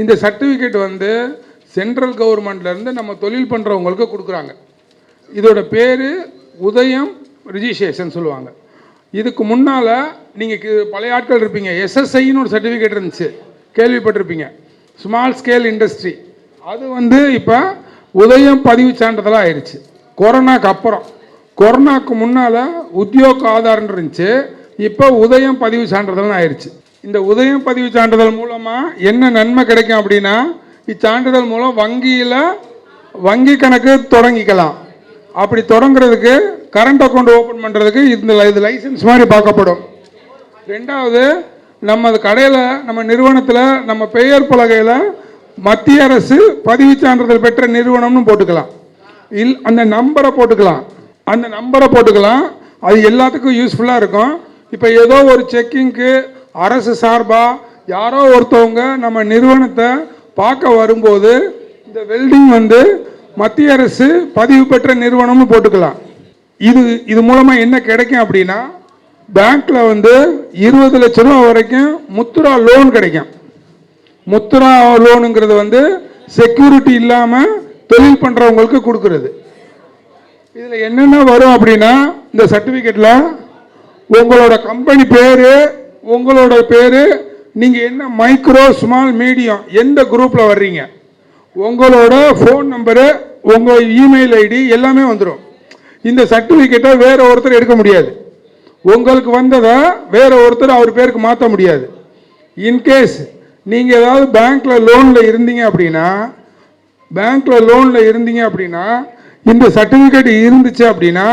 இந்த சர்டிஃபிகேட் வந்து சென்ட்ரல் கவர்மெண்ட்லேருந்து நம்ம தொழில் பண்ணுறவங்களுக்கு கொடுக்குறாங்க. இதோட பேர் உதயம் ரிஜிஸ்ட்ரேஷன் சொல்லுவாங்க. இதுக்கு முன்னால் நீங்கள் பழைய ஆட்கள் இருப்பீங்க, எஸ்எஸ்ஐன்னு ஒரு சர்டிஃபிகேட் இருந்துச்சு, கேள்விப்பட்டிருப்பீங்க, ஸ்மால் ஸ்கேல் இண்டஸ்ட்ரி. அது வந்து இப்போ உதயம் பதிவு சான்றிதழாக ஆயிடுச்சு. கொரோனாக்கு அப்புறம், கொரோனாக்கு முன்னால் உத்தியோக ஆதார்னு இருந்துச்சு, இப்போ உதயம் பதிவு சான்றிதழ்னு ஆயிடுச்சு. இந்த உதயம் பதிவு சான்றிதழ் மூலமாக என்ன நன்மை கிடைக்கும் அப்படின்னா, இச்சான்றிதழ் மூலம் வங்கியில் வங்கி கணக்கு தொடங்கிக்கலாம். அப்படி தொடங்குறதுக்கு கரண்ட் அக்கௌண்ட் ஓப்பன் பண்ணுறதுக்கு இது லைசன்ஸ் மாதிரி பார்க்கப்படும். ரெண்டாவது, நம்ம கடையில் நம்ம நிறுவனத்தில் நம்ம பெயர் பலகையில் மத்திய அரசு பதிவு சான்றிதழ் பெற்ற நிறுவனம்னு போட்டுக்கலாம். அந்த நம்பரை போட்டுக்கலாம். அது எல்லாத்துக்கும் யூஸ்ஃபுல்லாக இருக்கும். இப்போ ஏதோ ஒரு செக்கிங்க்கு அரசு சார்பாக யாரோ ஒருத்தவங்க நம்ம நிறுவனத்தை பார்க்க வரும்போது இந்த வெல்டிங் வந்து மத்திய அரசு பதிவு பெற்ற நிறுவனம்னு போட்டுக்கலாம். இது மூலமாக என்ன கிடைக்கும் அப்படின்னா, பேங்க்ல வந்து 20 லட்சம் ரூபா வரைக்கும் முத்ரா லோன் கிடைக்கும். முத்ரா லோனுங்கிறது வந்து செக்யூரிட்டி இல்லாமல் தொழில் பண்ணுறவங்களுக்கு கொடுக்கறது. இதில் என்னென்ன வரும் அப்படின்னா, இந்த சர்டிஃபிகேட்டில் உங்களோட கம்பெனி பேர், நீங்கள் என்ன மைக்ரோ ஸ்மால் மீடியம் எந்த குரூப்பில் வர்றீங்க, உங்களோட ஃபோன் நம்பரு, உங்கள் இமெயில் ஐடி எல்லாமே வந்துடும். இந்த சர்டிஃபிகேட்டை வேற ஒருத்தர் எடுக்க முடியாது. உங்களுக்கு வந்ததை வேற ஒருத்தர் அவர் பேருக்கு மாற்ற முடியாது. இன்கேஸ் நீங்கள் ஏதாவது பேங்க்கில் லோனில் இருந்தீங்க அப்படின்னா இந்த சர்டிஃபிகேட் இருந்துச்சு அப்படின்னா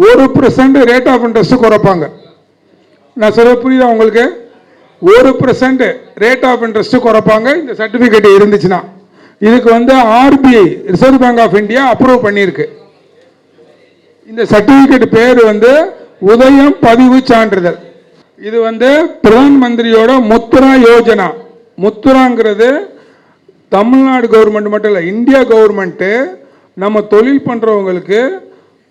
1% ரேட் ஆஃப் இன்ட்ரெஸ்ட் குறைப்பாங்க. நான் சொல்ல புரியுதா உங்களுக்கு? 1% ரேட் ஆஃப் இன்ட்ரெஸ்ட் குறைப்பாங்க இந்த சர்டிஃபிகேட் இருந்துச்சுன்னா. இதுக்கு வந்து RBI, Reserve Bank of India approve பண்ணியிருக்கு. இந்த சர்டிஃபிகேட் பேர் வந்து உதயம் பதிவு சான்றிதழ். இது வந்து பிரதான் மந்திரியோட முத்ரா யோஜனா. முத்ராங்கிறது தமிழ்நாடு கவர்மெண்ட் மட்டும் இல்லை, இந்தியா கவர்மெண்ட்டு நம்ம தொழில் பண்ணுறவங்களுக்கு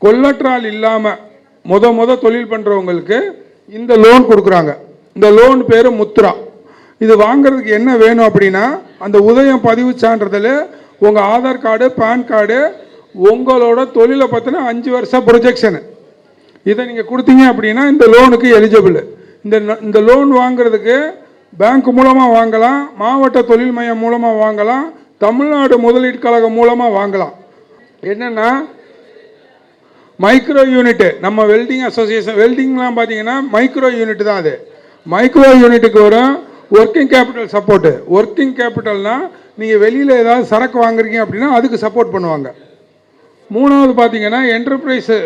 கொல்லட்ரால் இல்லாமல் முத தொழில் பண்ணுறவங்களுக்கு இந்த லோன் கொடுக்குறாங்க. இந்த லோன் பேர் முத்ரா. இது வாங்கிறதுக்கு என்ன வேணும் அப்படின்னா, அந்த உதயம் பதிவு சான்றிதழ், உங்கள் ஆதார் கார்டு, பேன் கார்டு, உங்களோட தொழிலை பற்றின 5 வருஷம் ப்ரொஜெக்ஷனு, இதை நீங்கள் கொடுத்தீங்க அப்படின்னா இந்த லோனுக்கு எலிஜிபிள். இந்த லோன் வாங்கிறதுக்கு பேங்க் மூலமாக வாங்கலாம், மாவட்ட தொழில் மையம் மூலமாக வாங்கலாம், தமிழ்நாடு முதலீட்டு கழகம் மூலமாக வாங்கலாம். என்னென்னா மைக்ரோ யூனிட்டு, நம்ம வெல்டிங் அசோசியேஷன், வெல்டிங்லாம் பார்த்தீங்கன்னா மைக்ரோ யூனிட் தான். அது மைக்ரோ யூனிட்டுக்கு வரும் ஒர்க்கிங் கேபிட்டல் சப்போர்ட்டு. ஒர்க்கிங் கேபிட்டல்னால் நீங்கள் வெளியில் ஏதாவது சரக்கு வாங்குறீங்க அப்படின்னா அதுக்கு சப்போர்ட் பண்ணுவாங்க. மூணாவது பார்த்தீங்கன்னா என்டர்பிரைஸு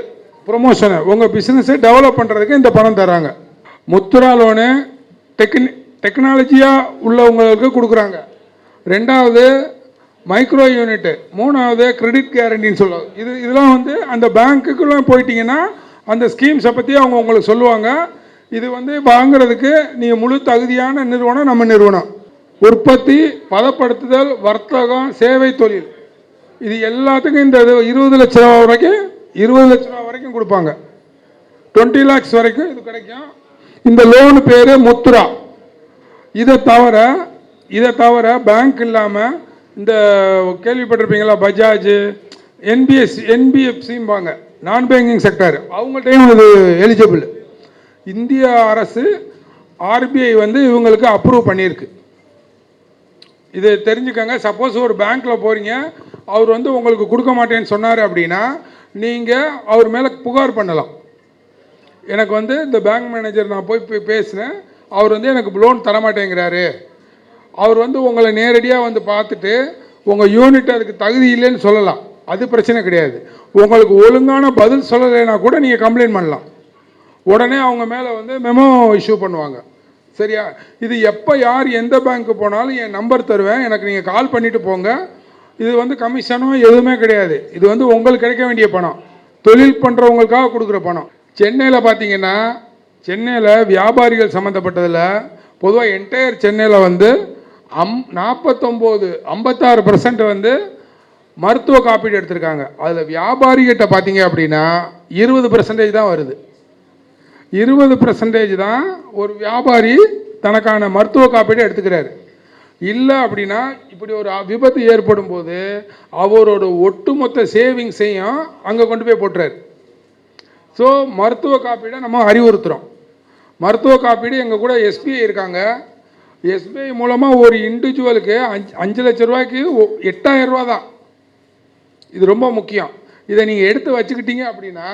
ப்ரொமோஷனு, உங்கள் பிஸ்னஸை டெவலப் பண்ணுறதுக்கு இந்த பணம் தராங்க. முத்ரா லோனு டெக்னாலஜியாக உள்ளவங்களுக்கு கொடுக்குறாங்க. ரெண்டாவது மைக்ரோ யூனிட்டு, மூணாவது கிரெடிட் கேரண்டின்னு சொல்லுவாங்க. இதெல்லாம் வந்து அந்த பேங்க்குக்குள்ளே போயிட்டீங்கன்னா அந்த ஸ்கீம்ஸை பற்றி அவங்க உங்களுக்கு சொல்லுவாங்க. இது வந்து வாங்கிறதுக்கு நீங்கள் முழு தகுதியான நிறுவனம் நம்ம நிறுவனம். உற்பத்தி, பதப்படுத்துதல், வர்த்தகம், சேவை தொழில், இது எல்லாத்துக்கும் இந்த 20 லட்ச ரூபா வரைக்கும் கொடுப்பாங்க. 20 lakhs வரைக்கும் இது கிடைக்கும். இந்த லோனு பேர் முத்ரா. இதை தவிர பேங்க் இல்லாமல் இந்த கேள்விப்பட்டிருப்பீங்களா, பஜாஜ், என்பிஎஃப்சிம்பாங்க, நான் பேங்கிங் செக்டர், அவங்கள்ட்டையும் இது எலிஜிபிள். இந்திய அரசு RBI வந்து இவங்களுக்கு அப்ரூவ் பண்ணியிருக்கு. இதை தெரிஞ்சுக்கங்க. சப்போஸ் ஒரு பேங்க்கில் போகிறீங்க, அவர் வந்து உங்களுக்கு கொடுக்க மாட்டேன்னு சொன்னார் அப்படின்னா நீங்கள் அவர் மேலே புகார் பண்ணலாம். எனக்கு வந்து இந்த பேங்க் மேனேஜர் நான் போய் பேசினேன், அவர் வந்து எனக்கு லோன் தரமாட்டேங்கிறாரு, அவர் வந்து உங்களை நேரடியாக வந்து பார்த்துட்டு உங்கள் யூனிட் அதுக்கு தகுதி இல்லைன்னு சொல்லலாம். அது பிரச்சனை கிடையாது. உங்களுக்கு ஒழுங்கான பதில் சொல்லலைன்னா கூட நீங்கள் கம்ப்ளைண்ட் பண்ணலாம். உடனே அவங்க மேலே வந்து மெமோ இஷ்யூ பண்ணுவாங்க. சரியா? இது எப்போ யார் எந்த பேங்க்கு போனாலும் என் நம்பர் தருவேன், எனக்கு நீங்கள் கால் பண்ணிவிட்டு போங்க. இது வந்து கமிஷனும் எதுவுமே கிடையாது. இது வந்து உங்களுக்கு கிடைக்க வேண்டிய பணம், தொழில் பண்ணுறவங்களுக்காக கொடுக்குற பணம். சென்னையில் பார்த்தீங்கன்னா, சென்னையில் வியாபாரிகள் சம்மந்தப்பட்டதில் பொதுவாக என்டையர் சென்னையில் வந்து 56% வந்து மருத்துவ காப்பீடு எடுத்திருக்காங்க. அதில் வியாபாரிகிட்ட பார்த்தீங்க அப்படின்னா 20% தான் வருது. 20% தான் ஒரு வியாபாரி தனக்கான மருத்துவ காப்பீடு எடுத்துக்கிறாரு. இல்லை அப்படின்னா இப்படி ஒரு விபத்து ஏற்படும் போது அவரோட ஒட்டுமொத்த சேவிங்ஸையும் அங்கே கொண்டு போய் போட்டுறாரு. ஸோ மருத்துவ காப்பீடை நம்ம அறிவுறுத்துகிறோம். மருத்துவ காப்பீடு எங்கள் கூட எஸ்பிஐ இருக்காங்க. எஸ்பிஐ மூலமாக ஒரு இண்டிவிஜுவலுக்கு 5 லட்ச ரூபாய்க்கு 8,000 ரூபா தான். இது ரொம்ப முக்கியம். இதை நீங்கள் எடுத்து வச்சுக்கிட்டீங்க அப்படின்னா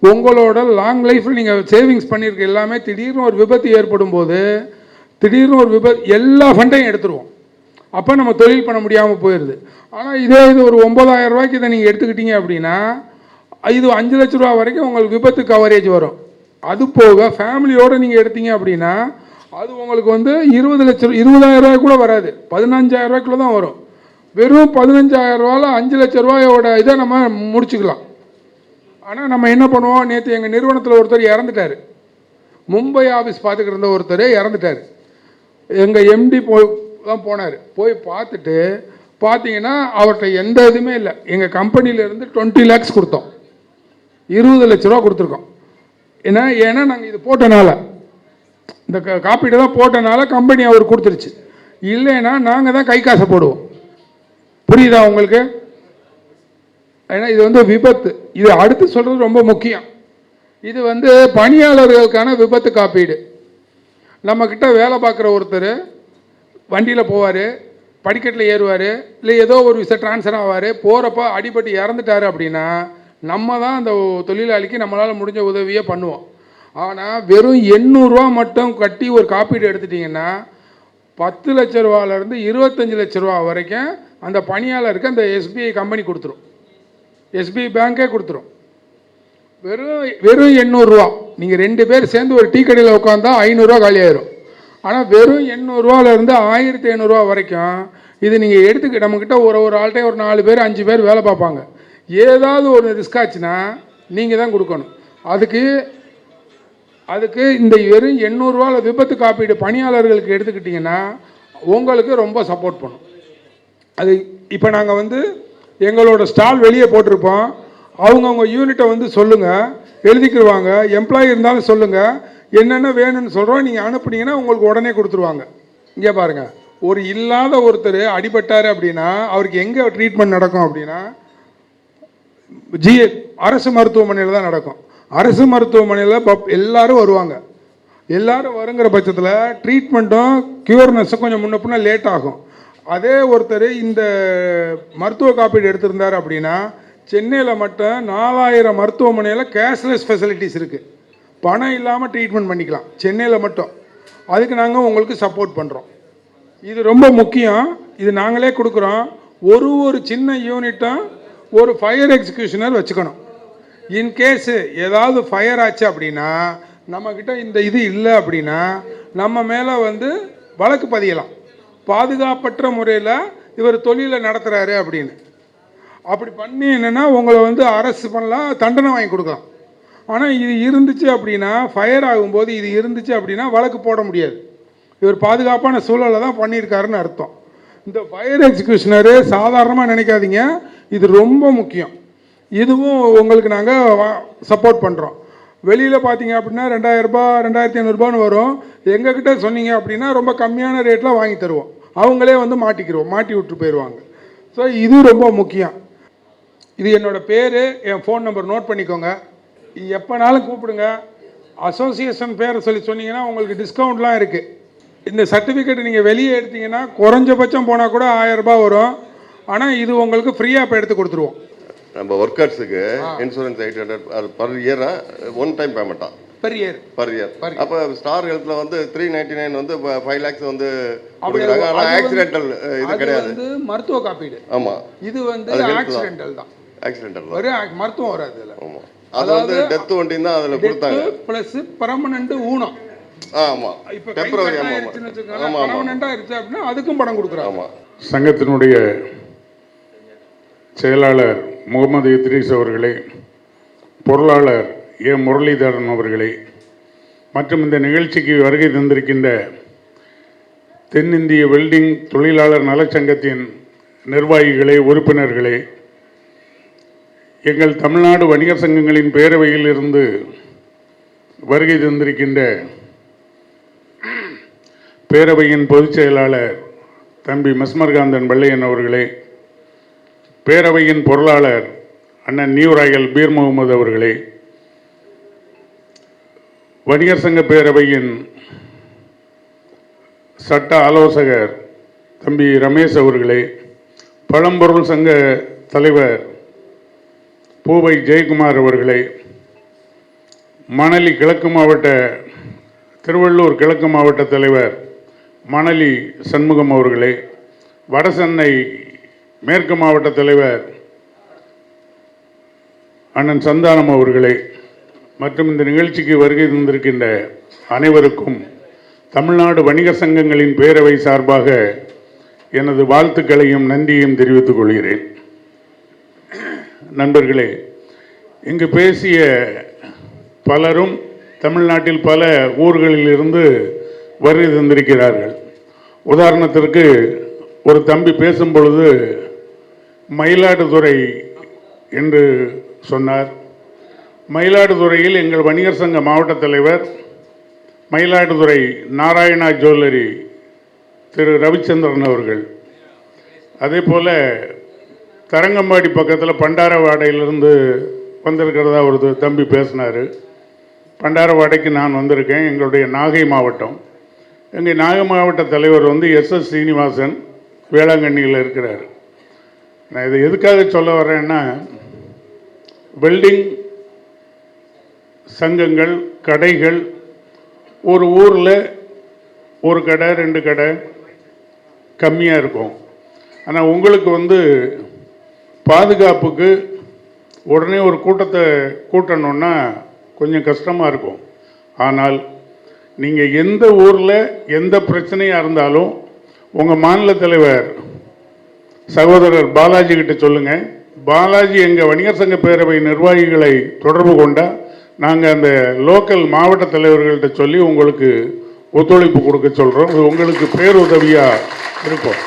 உங்களோட லாங் லைஃப்பில் நீங்கள் சேவிங்ஸ் பண்ணியிருக்க எல்லாமே திடீர்னு ஒரு விபத்து ஏற்படும் போது திடீர்னு ஒரு விபத்து எல்லா ஃபண்டையும் எடுத்துருவோம். அப்போ நம்ம தொழில் பண்ண முடியாமல் போயிடுது. ஆனால் இது ஒரு 9,000 ரூபாய்க்கு இதை நீங்கள் எடுத்துக்கிட்டீங்க அப்படின்னா இது 5 லட்ச ரூபா வரைக்கும் உங்களுக்கு விபத்து கவரேஜ் வரும். அது போக ஃபேமிலியோடு நீங்கள் எடுத்தீங்க அப்படின்னா அது உங்களுக்கு 20,000 ரூபாய் கூட வராது, 15,000 ரூபாய்க்குள்ள தான் வரும். வெறும் 15,000 ரூபாயில் 5 லட்ச ரூபாயோட இதை நம்ம முடிச்சுக்கலாம். ஆனால் நம்ம என்ன பண்ணுவோம், நேற்று எங்கள் நிறுவனத்தில் ஒருத்தர் இறந்துட்டார். மும்பை ஆஃபீஸ் பார்த்துக்கிட்டு இருந்த ஒருத்தர் இறந்துட்டார். எங்கள் எம்டி தான் போனார். போய் பார்த்துட்டு பார்த்தீங்கன்னா அவர்கிட்ட எந்த இதுவுமே இல்லை. எங்கள் கம்பெனியிலேருந்து 20 lakhs கொடுத்தோம், 20 லட்ச ரூபா கொடுத்துருக்கோம். ஏன்னா நாங்கள் இது போட்டனால, இந்த காப்பீடு தான் போட்டனால கம்பெனி அவர் கொடுத்துருச்சு. இல்லைன்னா நாங்கள் தான் கை காசை போடுவோம். புரியுதா உங்களுக்கு? ஏன்னா இது விபத்து. இது அடுத்து சொல்கிறது ரொம்ப முக்கியம். இது பணியாளர்களுக்கான விபத்து காப்பீடு. நம்மக்கிட்ட வேலை பார்க்குற ஒருத்தர் வண்டியில் போவார், படிக்கட்டில் ஏறுவார், இல்லை ஏதோ ஒரு விஷயம் ட்ரான்ஸ்ஃபர் ஆவார், போகிறப்ப அடிபட்டு இறந்துட்டார் அப்படின்னா நம்ம தான் அந்த தொழிலாளிக்கு நம்மளால் முடிஞ்ச உதவியை பண்ணுவோம். ஆனால் வெறும் 800 ரூபா மட்டும் கட்டி ஒரு காப்பீடு எடுத்துட்டிங்கன்னா 10 லட்ச ரூபாலேருந்து 25 லட்ச ரூபா வரைக்கும் அந்த பணியாளருக்கு அந்த எஸ்பிஐ கம்பெனி கொடுத்துரும், எஸ்பிஐ பேங்கே கொடுத்துரும். வெறும் 800 ரூபா. நீங்கள் 2 பேர் சேர்ந்து ஒரு டீ கடையில் உட்காந்தா 500 ரூபா காலியாயிரும். ஆனால் வெறும் 800 ரூபாலேருந்து 1,500 ரூபா வரைக்கும் இது நீங்கள் எடுத்துக்க. நம்மக்கிட்ட ஒரு ஆள்கிட்ட ஒரு 4 பேர் 5 பேர் வேலை பார்ப்பாங்க. ஏதாவது ஒரு ரிஸ்க் ஆச்சுன்னா நீங்கள் தான் கொடுக்கணும். அதுக்கு இந்த வெறும் 800 ரூபாவில் விபத்து காப்பீடு பணியாளர்களுக்கு எடுத்துக்கிட்டிங்கன்னா உங்களுக்கு ரொம்ப சப்போர்ட் பண்ணும். அது இப்போ நாங்கள் எங்களோட ஸ்டால் வெளியே போட்டிருப்போம். அவங்கவுங்க யூனிட்டை சொல்லுங்கள், எழுதிக்கிடுவாங்க. எம்ப்ளாயி இருந்தாலும் சொல்லுங்கள், என்னென்ன வேணும்னு சொல்கிறோம், நீங்கள் அனுப்புனீங்கன்னா உங்களுக்கு உடனே கொடுத்துருவாங்க. இங்கே பாருங்கள், ஒரு இல்லாத ஒருத்தர் அடிபட்டார் அப்படின்னா அவருக்கு எங்கே ட்ரீட்மெண்ட் நடக்கும் அப்படின்னா அரசு மருத்துவமனையில் தான் நடக்கும். அரசு மருத்துவமனையில் எல்லாரும் வருவாங்க. எல்லாரும் வருங்கிற பட்சத்தில் ட்ரீட்மெண்ட்டும் க்யூர்னஸும் கொஞ்சம் முன்ன பின்ன லேட் ஆகும். அதே ஒருத்தர் இந்த மருத்துவ காப்பீடு எடுத்திருந்தார் அப்படின்னா சென்னையில் மட்டும் 4000 மருத்துவமனையில் கேஷ்லெஸ் ஃபெசிலிட்டிஸ் இருக்குது. பணம் இல்லாமல் ட்ரீட்மெண்ட் பண்ணிக்கலாம் சென்னையில் மட்டும். அதுக்கு நாங்கள் உங்களுக்கு சப்போர்ட் பண்ணுறோம். இது ரொம்ப முக்கியம். இது நாங்களே கொடுக்குறோம். ஒரு சின்ன யூனிட்டும் ஒரு ஃபயர் எக்ஸிக்யூஷனர் வச்சுக்கணும். இன்கேஸு ஏதாவது ஃபயர் ஆச்சு அப்படின்னா நம்மக்கிட்ட இந்த இது இல்லை அப்படின்னா நம்ம மேலே வழக்கு பதியலாம். பாதுகாப்பற்ற முறையில் இவர் தொழிலை நடத்துகிறாரு அப்படின்னு. அப்படி பண்ணி என்னென்னா உங்களை அரெஸ்ட் பண்ணலாம், தண்டனை வாங்கி கொடுக்கலாம். ஆனால் இது இருந்துச்சு அப்படின்னா ஃபயர் ஆகும்போது இது இருந்துச்சு அப்படின்னா வழக்கு போட முடியாது. இவர் பாதுகாப்பான சூழலை தான் பண்ணியிருக்காருன்னு அர்த்தம். இந்த ஃபயர் எக்ஸிக்யூஷனரு சாதாரணமாக நினைக்காதீங்க, இது ரொம்ப முக்கியம். இதுவும் உங்களுக்கு நாங்கள் சப்போர்ட் பண்ணுறோம். வெளியில் பார்த்தீங்க அப்படின்னா 2,000 ரூபாய் 2,500 ரூபான்னு வரும். எங்ககிட்ட சொன்னீங்க அப்படின்னா ரொம்ப கம்மியான ரேட்டில் வாங்கி தருவோம். அவங்களே மாட்டி விட்டு போயிடுவாங்க. ஸோ இது ரொம்ப முக்கியம். இது என்னோடய பேர், என் ஃபோன் நம்பர் நோட் பண்ணிக்கோங்க. எப்போனாலும் கூப்பிடுங்க. அசோசியேஷன் பேரை சொன்னீங்கன்னா உங்களுக்கு டிஸ்கவுண்ட்லாம் இருக்குது. இந்த சர்டிஃபிகேட் நீங்கள் வெளியே எடுத்தீங்கன்னா குறைஞ்சபட்சம் போனால் கூட 1000 ரூபாய் வரும். ஆனால் இது உங்களுக்கு ஃப்ரீயாக இப்போ எடுத்து கொடுத்துருவோம். நம்ம ஒர்க்கர்ஸுக்கு இன்சூரன்ஸ் 800 பர் இயரா, ஒன் டைம் பேமெண்ட்டா? Per year. அப்போ ஸ்டார் ஹெல்த்தில் 399 5 lakhs கொடுக்குறாங்க. ஆனால் ஆக்சிடென்டல் இது கிடையாது, மருத்துவ காப்பீடு. ஆமாம், இது ஆக்சிடென்டல் தான். ஆக்சிடென்டல் ஒரு மருத்துவம் வராது இல்லை. ஆமாம், அது டெத் வண்டி தான் அதில் கொடுத்தாங்க. ப்ளஸ் பெர்மனன்ட் ஊனம். ஆமாம், டெம்பரவரி. ஆமாம், பெர்மனன்ட்டாக இருந்துச்சு அப்படின்னா அதுக்கும் பணம் கொடுக்குறாங்க. ஆமாம். சங்கத்தினுடைய செயலாளர் முகமது இத்ரீஸ் அவர்களே, பொருளாளர் ஏ முரளிதரன் அவர்களே, மற்றும் இந்த நிகழ்ச்சிக்கு வருகை தந்திருக்கின்ற தென்னிந்திய வெல்டிங் தொழிலாளர் நலச்சங்கத்தின் நிர்வாகிகளே, உறுப்பினர்களே, எங்கள் தமிழ்நாடு வணிகர் சங்கங்களின் பேரவையில் இருந்து வருகை தந்திருக்கின்ற பேரவையின் பொதுச் செயலாளர் தம்பி மஸ்மர்காந்தன் வெள்ளையன் அவர்களே, பேரவையின் பொருளாளர் அண்ணன் நியூராயல் பீர் முகமது அவர்களே, வணிகர் சங்க பேரவையின் சட்ட ஆலோசகர் தம்பி ரமேஷ் அவர்களே, பழம்பொருள் சங்க தலைவர் பூவை ஜெயக்குமார் அவர்களே, மணலி கிழக்கு மாவட்ட திருவள்ளூர் கிழக்கு மாவட்ட தலைவர் மணலி சண்முகம் அவர்களே, வடசென்னை மேற்கு மாவட்ட தலைவர் அண்ணன் சந்தானம் அவர்களே மற்றும் இந்த நிகழ்ச்சிக்கு வருகை தந்திருக்கின்ற அனைவருக்கும் தமிழ்நாடு வணிகர் சங்கங்களின் பேரவை சார்பாக எனது வாழ்த்துக்களையும் நன்றியையும் தெரிவித்துக் கொள்கிறேன். நண்பர்களே, இங்கு பேசிய பலரும் தமிழ்நாட்டில் பல ஊர்களில் இருந்து வருகை தந்திருக்கிறார்கள். உதாரணத்திற்கு ஒரு தம்பி பேசும் பொழுது மயிலாடுதுறை என்று சொன்னார். மயிலாடுதுறையில் எங்கள் வணிகர் சங்க மாவட்ட தலைவர் மயிலாடுதுறை நாராயணா ஜுவல்லரி திரு ரவிச்சந்திரன் அவர்கள், அதே போல் தரங்கம்பாடி பக்கத்தில் பண்டாரவாடையிலிருந்து வந்திருக்கிறதா ஒரு தம்பி பேசினார். பண்டாரவாடைக்கு நான் வந்திருக்கேன். எங்களுடைய நாகை மாவட்டம், எங்கள் நாகை மாவட்ட தலைவர் எஸ்.எஸ். சீனிவாசன் வேளாங்கண்ணியில் இருக்கிறார். நான் இதை எதுக்காக சொல்ல வரேன்னா, வெல்டிங் சங்கங்கள் கடைகள் ஒரு ஊரில் ஒரு கடை 2 கடை கம்மியாக இருக்கும். ஆனால் உங்களுக்கு பாதுகாப்புக்கு உடனே ஒரு கூட்டத்தை கூட்டணுன்னா கொஞ்சம் கஷ்டமாக இருக்கும். ஆனால் நீங்கள் எந்த ஊரில் எந்த பிரச்சனையாக இருந்தாலும் உங்கள் மாநில தலைவர் சகோதரர் பாலாஜி கிட்ட சொல்லுங்கள். பாலாஜி எங்கள் வணிகர் சங்க பேரவை நிர்வாகிகளை தொடர்பு கொண்டால் நாங்கள் அந்த லோக்கல் மாவட்ட தலைவர்கள்ட்ட சொல்லி உங்களுக்கு ஒத்துழைப்பு கொடுக்க சொல்கிறோம். இது உங்களுக்கு பேருதவியாக இருக்கும்.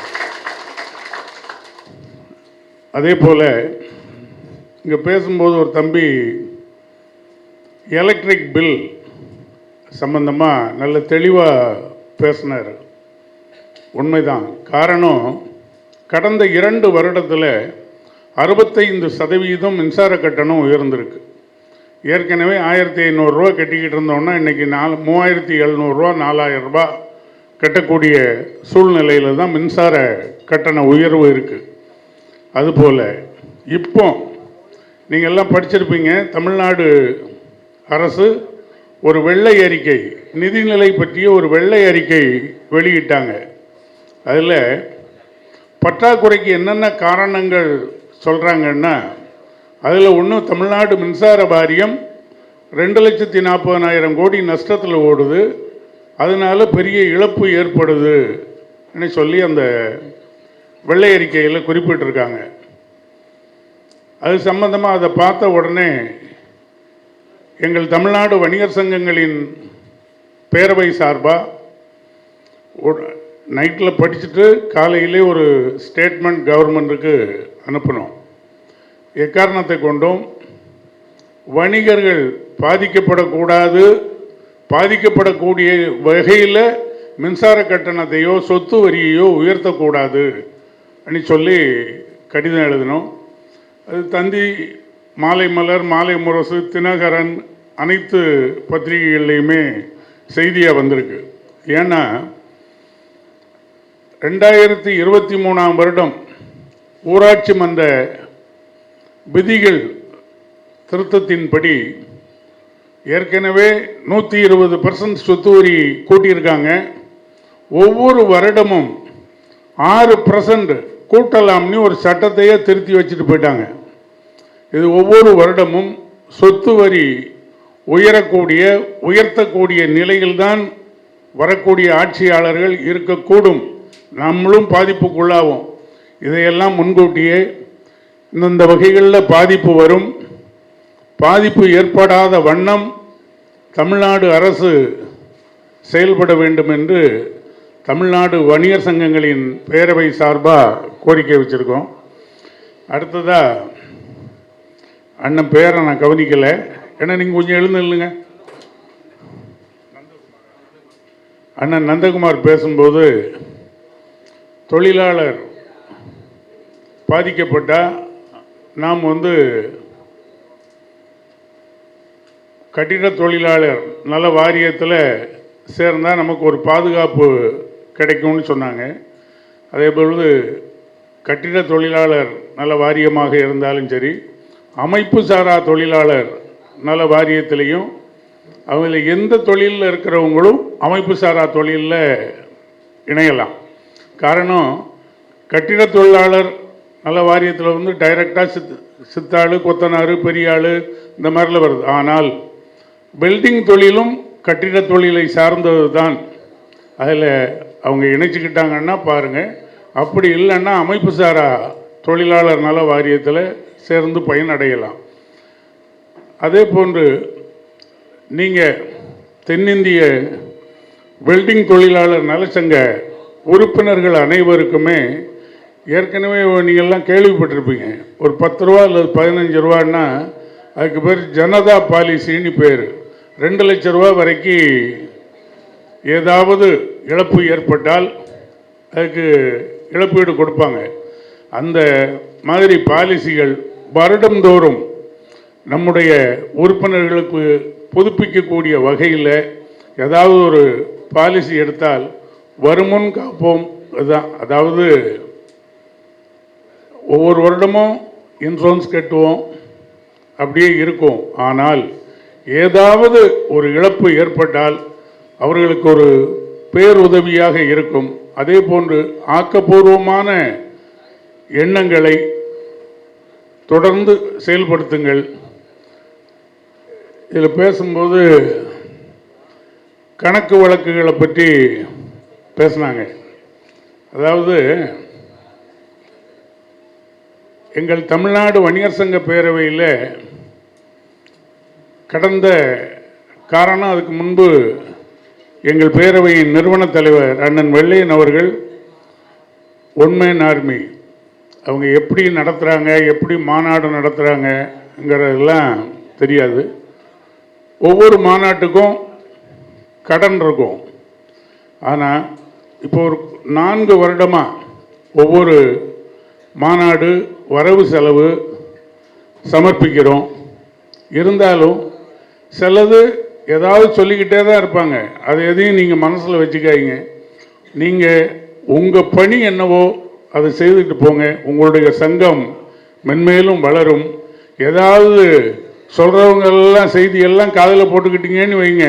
அதே போல் இங்கே பேசும்போது ஒரு தம்பி எலக்ட்ரிக் பில் சம்பந்தமாக நல்ல தெளிவாக பேசினார். உண்மைதான். காரணம், கடந்த 2 வருடத்தில் 65% மின்சார கட்டணம் உயர்ந்திருக்கு. ஏற்கனவே 1500 ரூபா கட்டிக்கிட்டு இருந்தோம்னா இன்றைக்கி 3700 ரூபா 4000 ரூபா கட்டக்கூடிய சூழ்நிலையில் தான் மின்சார கட்டண உயர்வு இருக்குது. அதுபோல் இப்போ நீங்கள் எல்லாம் படிச்சிருப்பீங்க, தமிழ்நாடு அரசு ஒரு வெள்ளை அறிக்கை, நிதிநிலை பற்றிய ஒரு வெள்ளை அறிக்கை வெளியிட்டாங்க. அதில் பற்றாக்குறைக்கு என்னென்ன காரணங்கள் சொல்கிறாங்கன்னா, அதில் ஒன்று, தமிழ்நாடு மின்சார வாரியம் 2,40,000 கோடி நஷ்டத்தில் ஓடுது, அதனால் பெரிய இழப்பு ஏற்படுதுன்னு சொல்லி அந்த வெள்ளை அறிக்கையில் குறிப்பிட்டிருக்காங்க. அது சம்பந்தமாக அதை பார்த்த உடனே எங்கள் தமிழ்நாடு வணிகர் சங்கங்களின் பேரவை சார்பாக நைட்டில் படிச்சுட்டு காலையிலே ஒரு ஸ்டேட்மெண்ட் கவர்மெண்ட்டுக்கு அனுப்பினோம். எக்காரணத்தை கொண்டும் வணிகர்கள் பாதிக்கப்படக்கூடாது, பாதிக்கப்படக்கூடிய வகையில் மின்சார கட்டணத்தையோ சொத்து வரியையோ உயர்த்தக்கூடாது அப்படின்னு சொல்லி கடிதம் எழுதினோம். அது தந்தி, மாலை மலர், மாலை முரசு, தினகரன் அனைத்து பத்திரிகைகள்லையுமே செய்தியாக வந்திருக்கு. ஏன்னா 2023ஆம் வருடம் ஊராட்சி மன்ற விதிகள் திருத்தத்தின்படி ஏற்கனவே 120% சொத்து வரி கூட்டியிருக்காங்க. ஒவ்வொரு வருடமும் 6% கூட்டலாம்னு ஒரு சட்டத்தையே திருத்தி வச்சுட்டு போயிட்டாங்க. இது ஒவ்வொரு வருடமும் சொத்து வரி உயர்த்தக்கூடிய நிலையில்தான் வரக்கூடிய ஆட்சியாளர்கள் இருக்கக்கூடும். நம்மளும் பாதிப்புக்குள்ளாகும். இதையெல்லாம் முன்கூட்டியே இந்த வகைகளில் பாதிப்பு வரும், பாதிப்பு ஏற்படாத வண்ணம் தமிழ்நாடு அரசு செயல்பட வேண்டும் என்று தமிழ்நாடு வணிகர் சங்கங்களின் பேரவை சார்பாக கோரிக்கை வச்சுருக்கோம். அடுத்ததாக அண்ணன் பேரை நான் கவனிக்கலை, ஏன்னா நீங்கள் கொஞ்சம் எழுந்து இல்லைங்க. அண்ணன் நந்தகுமார் பேசும்போது தொழிலாளர் பாதிக்கப்பட்டால் நாம் கட்டிட தொழிலாளர் நல வாரியத்தில் சேர்ந்தால் நமக்கு ஒரு பாதுகாப்பு கிடைக்கும்னு சொன்னாங்க. அதே பொழுது கட்டிட தொழிலாளர் நல வாரியமாக இருந்தாலும் சரி, அமைப்பு சாரா தொழிலாளர் நல வாரியத்திலையும் அவங்கள எந்த தொழிலில் இருக்கிறவங்களும் அமைப்பு சாரா தொழிலில் இணையலாம். காரணம், கட்டிட தொழிலாளர் நல வாரியத்தில் டைரெக்டாக சித்தாள், கொத்தனார், பெரிய ஆள் இந்த மாதிரிலாம் வருது. ஆனால் வெல்டிங் தொழிலும் கட்டிட தொழிலை சார்ந்தது தான். அதில் அவங்க இணைச்சிக்கிட்டாங்கன்னா பாருங்கள். அப்படி இல்லைன்னா அமைப்பு சாரா தொழிலாளர் நல வாரியத்தில் சேர்ந்து பயனடையலாம். அதே போன்று நீங்கள் தென்னிந்திய வெல்டிங் தொழிலாளர் நலச்சங்க உறுப்பினர்கள் அனைவருக்குமே ஏற்கனவே நீங்கள்லாம் கேள்விப்பட்டிருப்பீங்க. ஒரு 10 ரூபா அல்லது 15 ரூபான்னா அதுக்கு பேர் ஜனதா பாலிசின்னு பேர். 2 லட்சம் ரூபா வரைக்கும் ஏதாவது இழப்பு ஏற்பட்டால் அதுக்கு இழப்பீடு கொடுப்பாங்க. அந்த மாதிரி பாலிசிகள் வருடந்தோறும் நம்முடைய உறுப்பினர்களுக்கு புதுப்பிக்கக்கூடிய வகையில் ஏதாவது ஒரு பாலிசி எடுத்தால் வருமுன் காப்போம் அதுதான். அதாவது ஒவ்வொரு வருடமும் இன்சூரன்ஸ் கட்டுவோம், அப்படியே இருக்கும். ஆனால் ஏதாவது ஒரு இழப்பு ஏற்பட்டால் அவர்களுக்கு ஒரு பேருதவியாக இருக்கும். அதே போன்று ஆக்கப்பூர்வமான எண்ணங்களை தொடர்ந்து செயல்படுத்துங்கள். இதில் பேசும்போது கணக்கு வழக்குகளை பற்றி பேசினாங்க. அதாவது எங்கள் தமிழ்நாடு வணிகர் சங்க பேரவையில் கடந்த காரணம், அதுக்கு முன்பு எங்கள் பேரவையின் நிறுவன தலைவர் அண்ணன் வெள்ளையன் அவர்கள் ஒன் மேன் ஆர்மி அவங்க எப்படி நடத்துகிறாங்க, எப்படி மாநாடு நடத்துகிறாங்கங்கிறதெல்லாம் தெரியாது. ஒவ்வொரு மாநாட்டுக்கும் கடன் இருக்கும். ஆனால் இப்போ ஒரு 4 வருடமாக ஒவ்வொரு மாநாடு வரவு செலவு சமர்ப்பிக்கிறோம். இருந்தாலும் சிலது ஏதாவது சொல்லிக்கிட்டே தான் இருப்பாங்க. அது எதையும் நீங்கள் மனசில் வச்சுக்காதீங்க. நீங்கள் உங்கள் பணி என்னவோ அதை செய்துட்டு போங்க. உங்களுடைய சங்கம் மென்மேலும் வளரும். ஏதாவது சொல்கிறவங்கெல்லாம் செய்தியெல்லாம் காதில் போட்டுக்கிட்டீங்கன்னு வைங்க,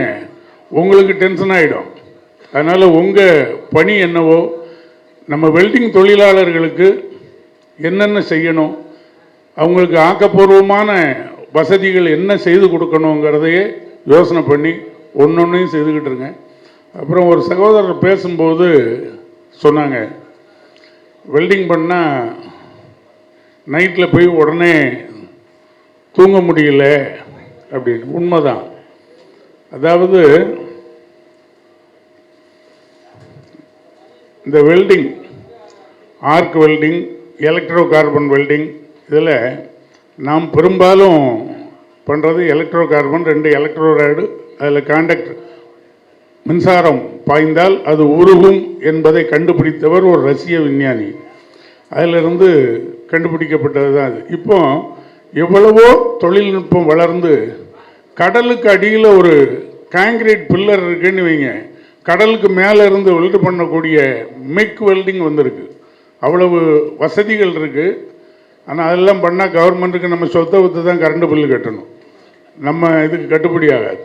உங்களுக்கு டென்ஷன் ஆகிடும். அதனால் உங்கள் பணி என்னவோ, நம்ம வெல்டிங் தொழிலாளர்களுக்கு என்னென்ன செய்யணும், அவங்களுக்கு ஆக்கப்பூர்வமான வசதிகள் என்ன செய்து கொடுக்கணுங்கிறதையே யோசனை பண்ணி ஒன்றொன்றையும் செய்துக்கிட்டு இருங்க. அப்புறம் ஒரு சகோதரர் பேசும்போது சொன்னாங்க, வெல்டிங் பண்ணால் நைட்டில் போய் உடனே தூங்க முடியல அப்படின்னு. உண்மைதான். அதாவது இந்த welding, arc welding, electro carbon welding, இதில் நாம் பெரும்பாலும் பண்ணுறது எலக்ட்ரோ கார்பன், 2 எலக்ட்ரோரைடு, அதில் காண்டக்ட் மின்சாரம் பாய்ந்தால் அது உருகும் என்பதை கண்டுபிடித்தவர் ஒரு ரஷ்ய விஞ்ஞானி. அதிலிருந்து கண்டுபிடிக்கப்பட்டது தான் அது. இப்போ எவ்வளவோ தொழில்நுட்பம் வளர்ந்து கடலுக்கு அடியில் ஒரு காங்கிரீட் பில்லர் இருக்குன்னு வைங்க, கடலுக்கு மேலே இருந்து வெல்டு பண்ணக்கூடிய மிக் வெல்டிங் வந்திருக்கு. அவ்வளவு வசதிகள் இருக்குது. ஆனால் அதெல்லாம் பண்ணால் கவர்மெண்ட்டுக்கு நம்ம சொத்தை விற்று தான் கரண்ட் பில்லு கட்டணும். நம்ம இதுக்கு கட்டுப்படி ஆகாது.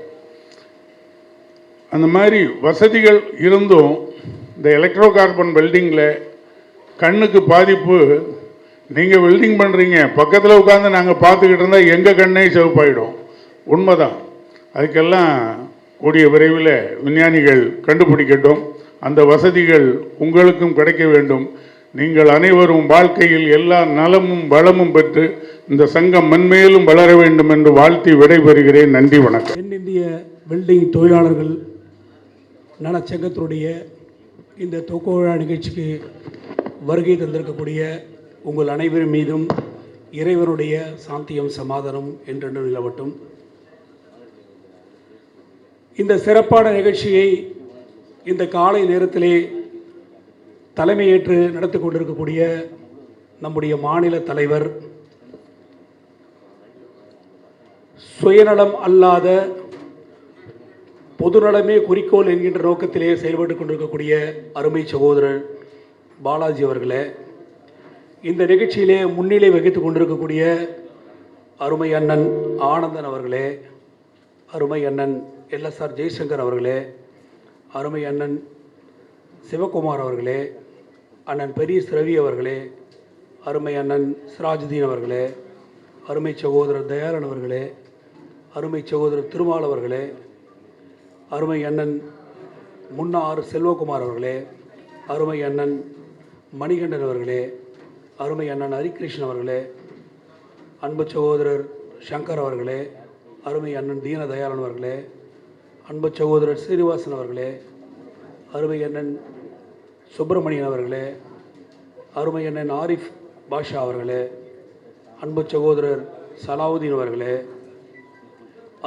அந்த மாதிரி வசதிகள் இருந்தும் இந்த எலக்ட்ரோ கார்பன் வெல்டிங்கில் கண்ணுக்கு பாதிப்பு. நீங்கள் வெல்டிங் பண்ணுறீங்க, பக்கத்தில் உட்காந்து நாங்கள் பார்த்துக்கிட்டு இருந்தால் எங்கள் கண்ணே சிவப்பாயிடும். உண்மைதான். அதுக்கெல்லாம் கூடிய விரைவில் விஞ்ஞானிகள் கண்டுபிடிக்கட்டும். அந்த வசதிகள் உங்களுக்கும் கிடைக்க வேண்டும். நீங்கள் அனைவரும் வாழ்க்கையில் எல்லா நலமும் வளமும் பெற்று இந்த சங்கம் மென்மேலும் வளர வேண்டும் என்று வாழ்த்தி விடைபெறுகிறேன். நன்றி, வணக்கம். தென்னிந்திய வெல்டிங் தொழிலாளர்கள் நலச்சங்கத்தினுடைய இந்த துவக்க விழா நிகழ்ச்சிக்கு வருகை தந்திருக்கக்கூடிய உங்கள் அனைவரும் மீதும் இறைவனுடைய சாந்தியும் சமாதானம் என்றென்று நிலவட்டும். இந்த சிறப்பான நிகழ்ச்சியை இந்த காலை நேரத்திலே தலைமையேற்று நடத்தி கொண்டிருக்கக்கூடிய நம்முடைய மாநில தலைவர், சுயநலம் அல்லாத பொதுநலமே குறிக்கோள் என்கின்ற நோக்கத்திலே செயல்பட்டு கொண்டிருக்கக்கூடிய அருமை சகோதரர் பாலாஜி அவர்களே, இந்த நிகழ்ச்சியிலே முன்னிலை வகித்துக் கொண்டிருக்கக்கூடிய அருமை அண்ணன் ஆனந்தன் அவர்களே, அருமை அண்ணன் எல்எஸ்ஆர் ஜெய்சங்கர் அவர்களே, அருமை அண்ணன் சிவகுமார் அவர்களே, அண்ணன் பெரியஸ் ரவி அவர்களே, அருமை அண்ணன் சிராஜுதீன் அவர்களே, அருமை சகோதரர் தயாளன் அவர்களே, அருமை சகோதரர் திருமால் அவர்களே, அருமை அண்ணன் முன்னார் செல்வகுமார் அவர்களே, அருமை அண்ணன் மணிகண்டன் அவர்களே, அருமை அண்ணன் ஹரிகிருஷ்ணன் அவர்களே, அன்பு சகோதரர் சங்கர் அவர்களே, அருமை அண்ணன் தீனதயாளன் அவர்களே, அன்பு சகோதரர் சீனிவாசன் அவர்களே, அருமை அண்ணன் சுப்பிரமணியன் அவர்களே, அருமை அண்ணன் ஆரிஃப் பாஷா அவர்களே, அன்பு சகோதரர் சலாவுதீன் அவர்களே,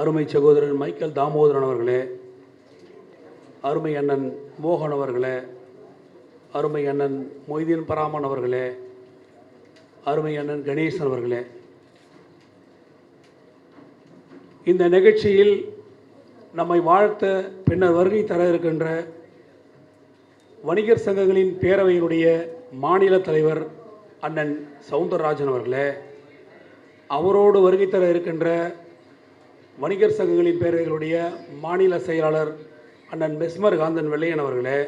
அருமை சகோதரர் மைக்கேல் தாமோதரன் அவர்களே, அருமை அண்ணன் மோகன் அவர்களே, அருமை அண்ணன் மொய்தீன் பராமன் அவர்களே, அருமை அண்ணன் கணேசன் அவர்களே, இந்த நிகழ்ச்சியில் நம்மை வாழ்த்த பின்னர் வருகை தர இருக்கின்ற வணிகர் சங்கங்களின் பேரவையினுடைய மாநில தலைவர் அண்ணன் சவுந்தரராஜன் அவர்களே, அவரோடு வருகை தர இருக்கின்ற வணிகர் சங்கங்களின் பேரவைகளுடைய மாநில செயலாளர் அண்ணன் மெஸ்மர் காந்தன் வெள்ளையன் அவர்களே,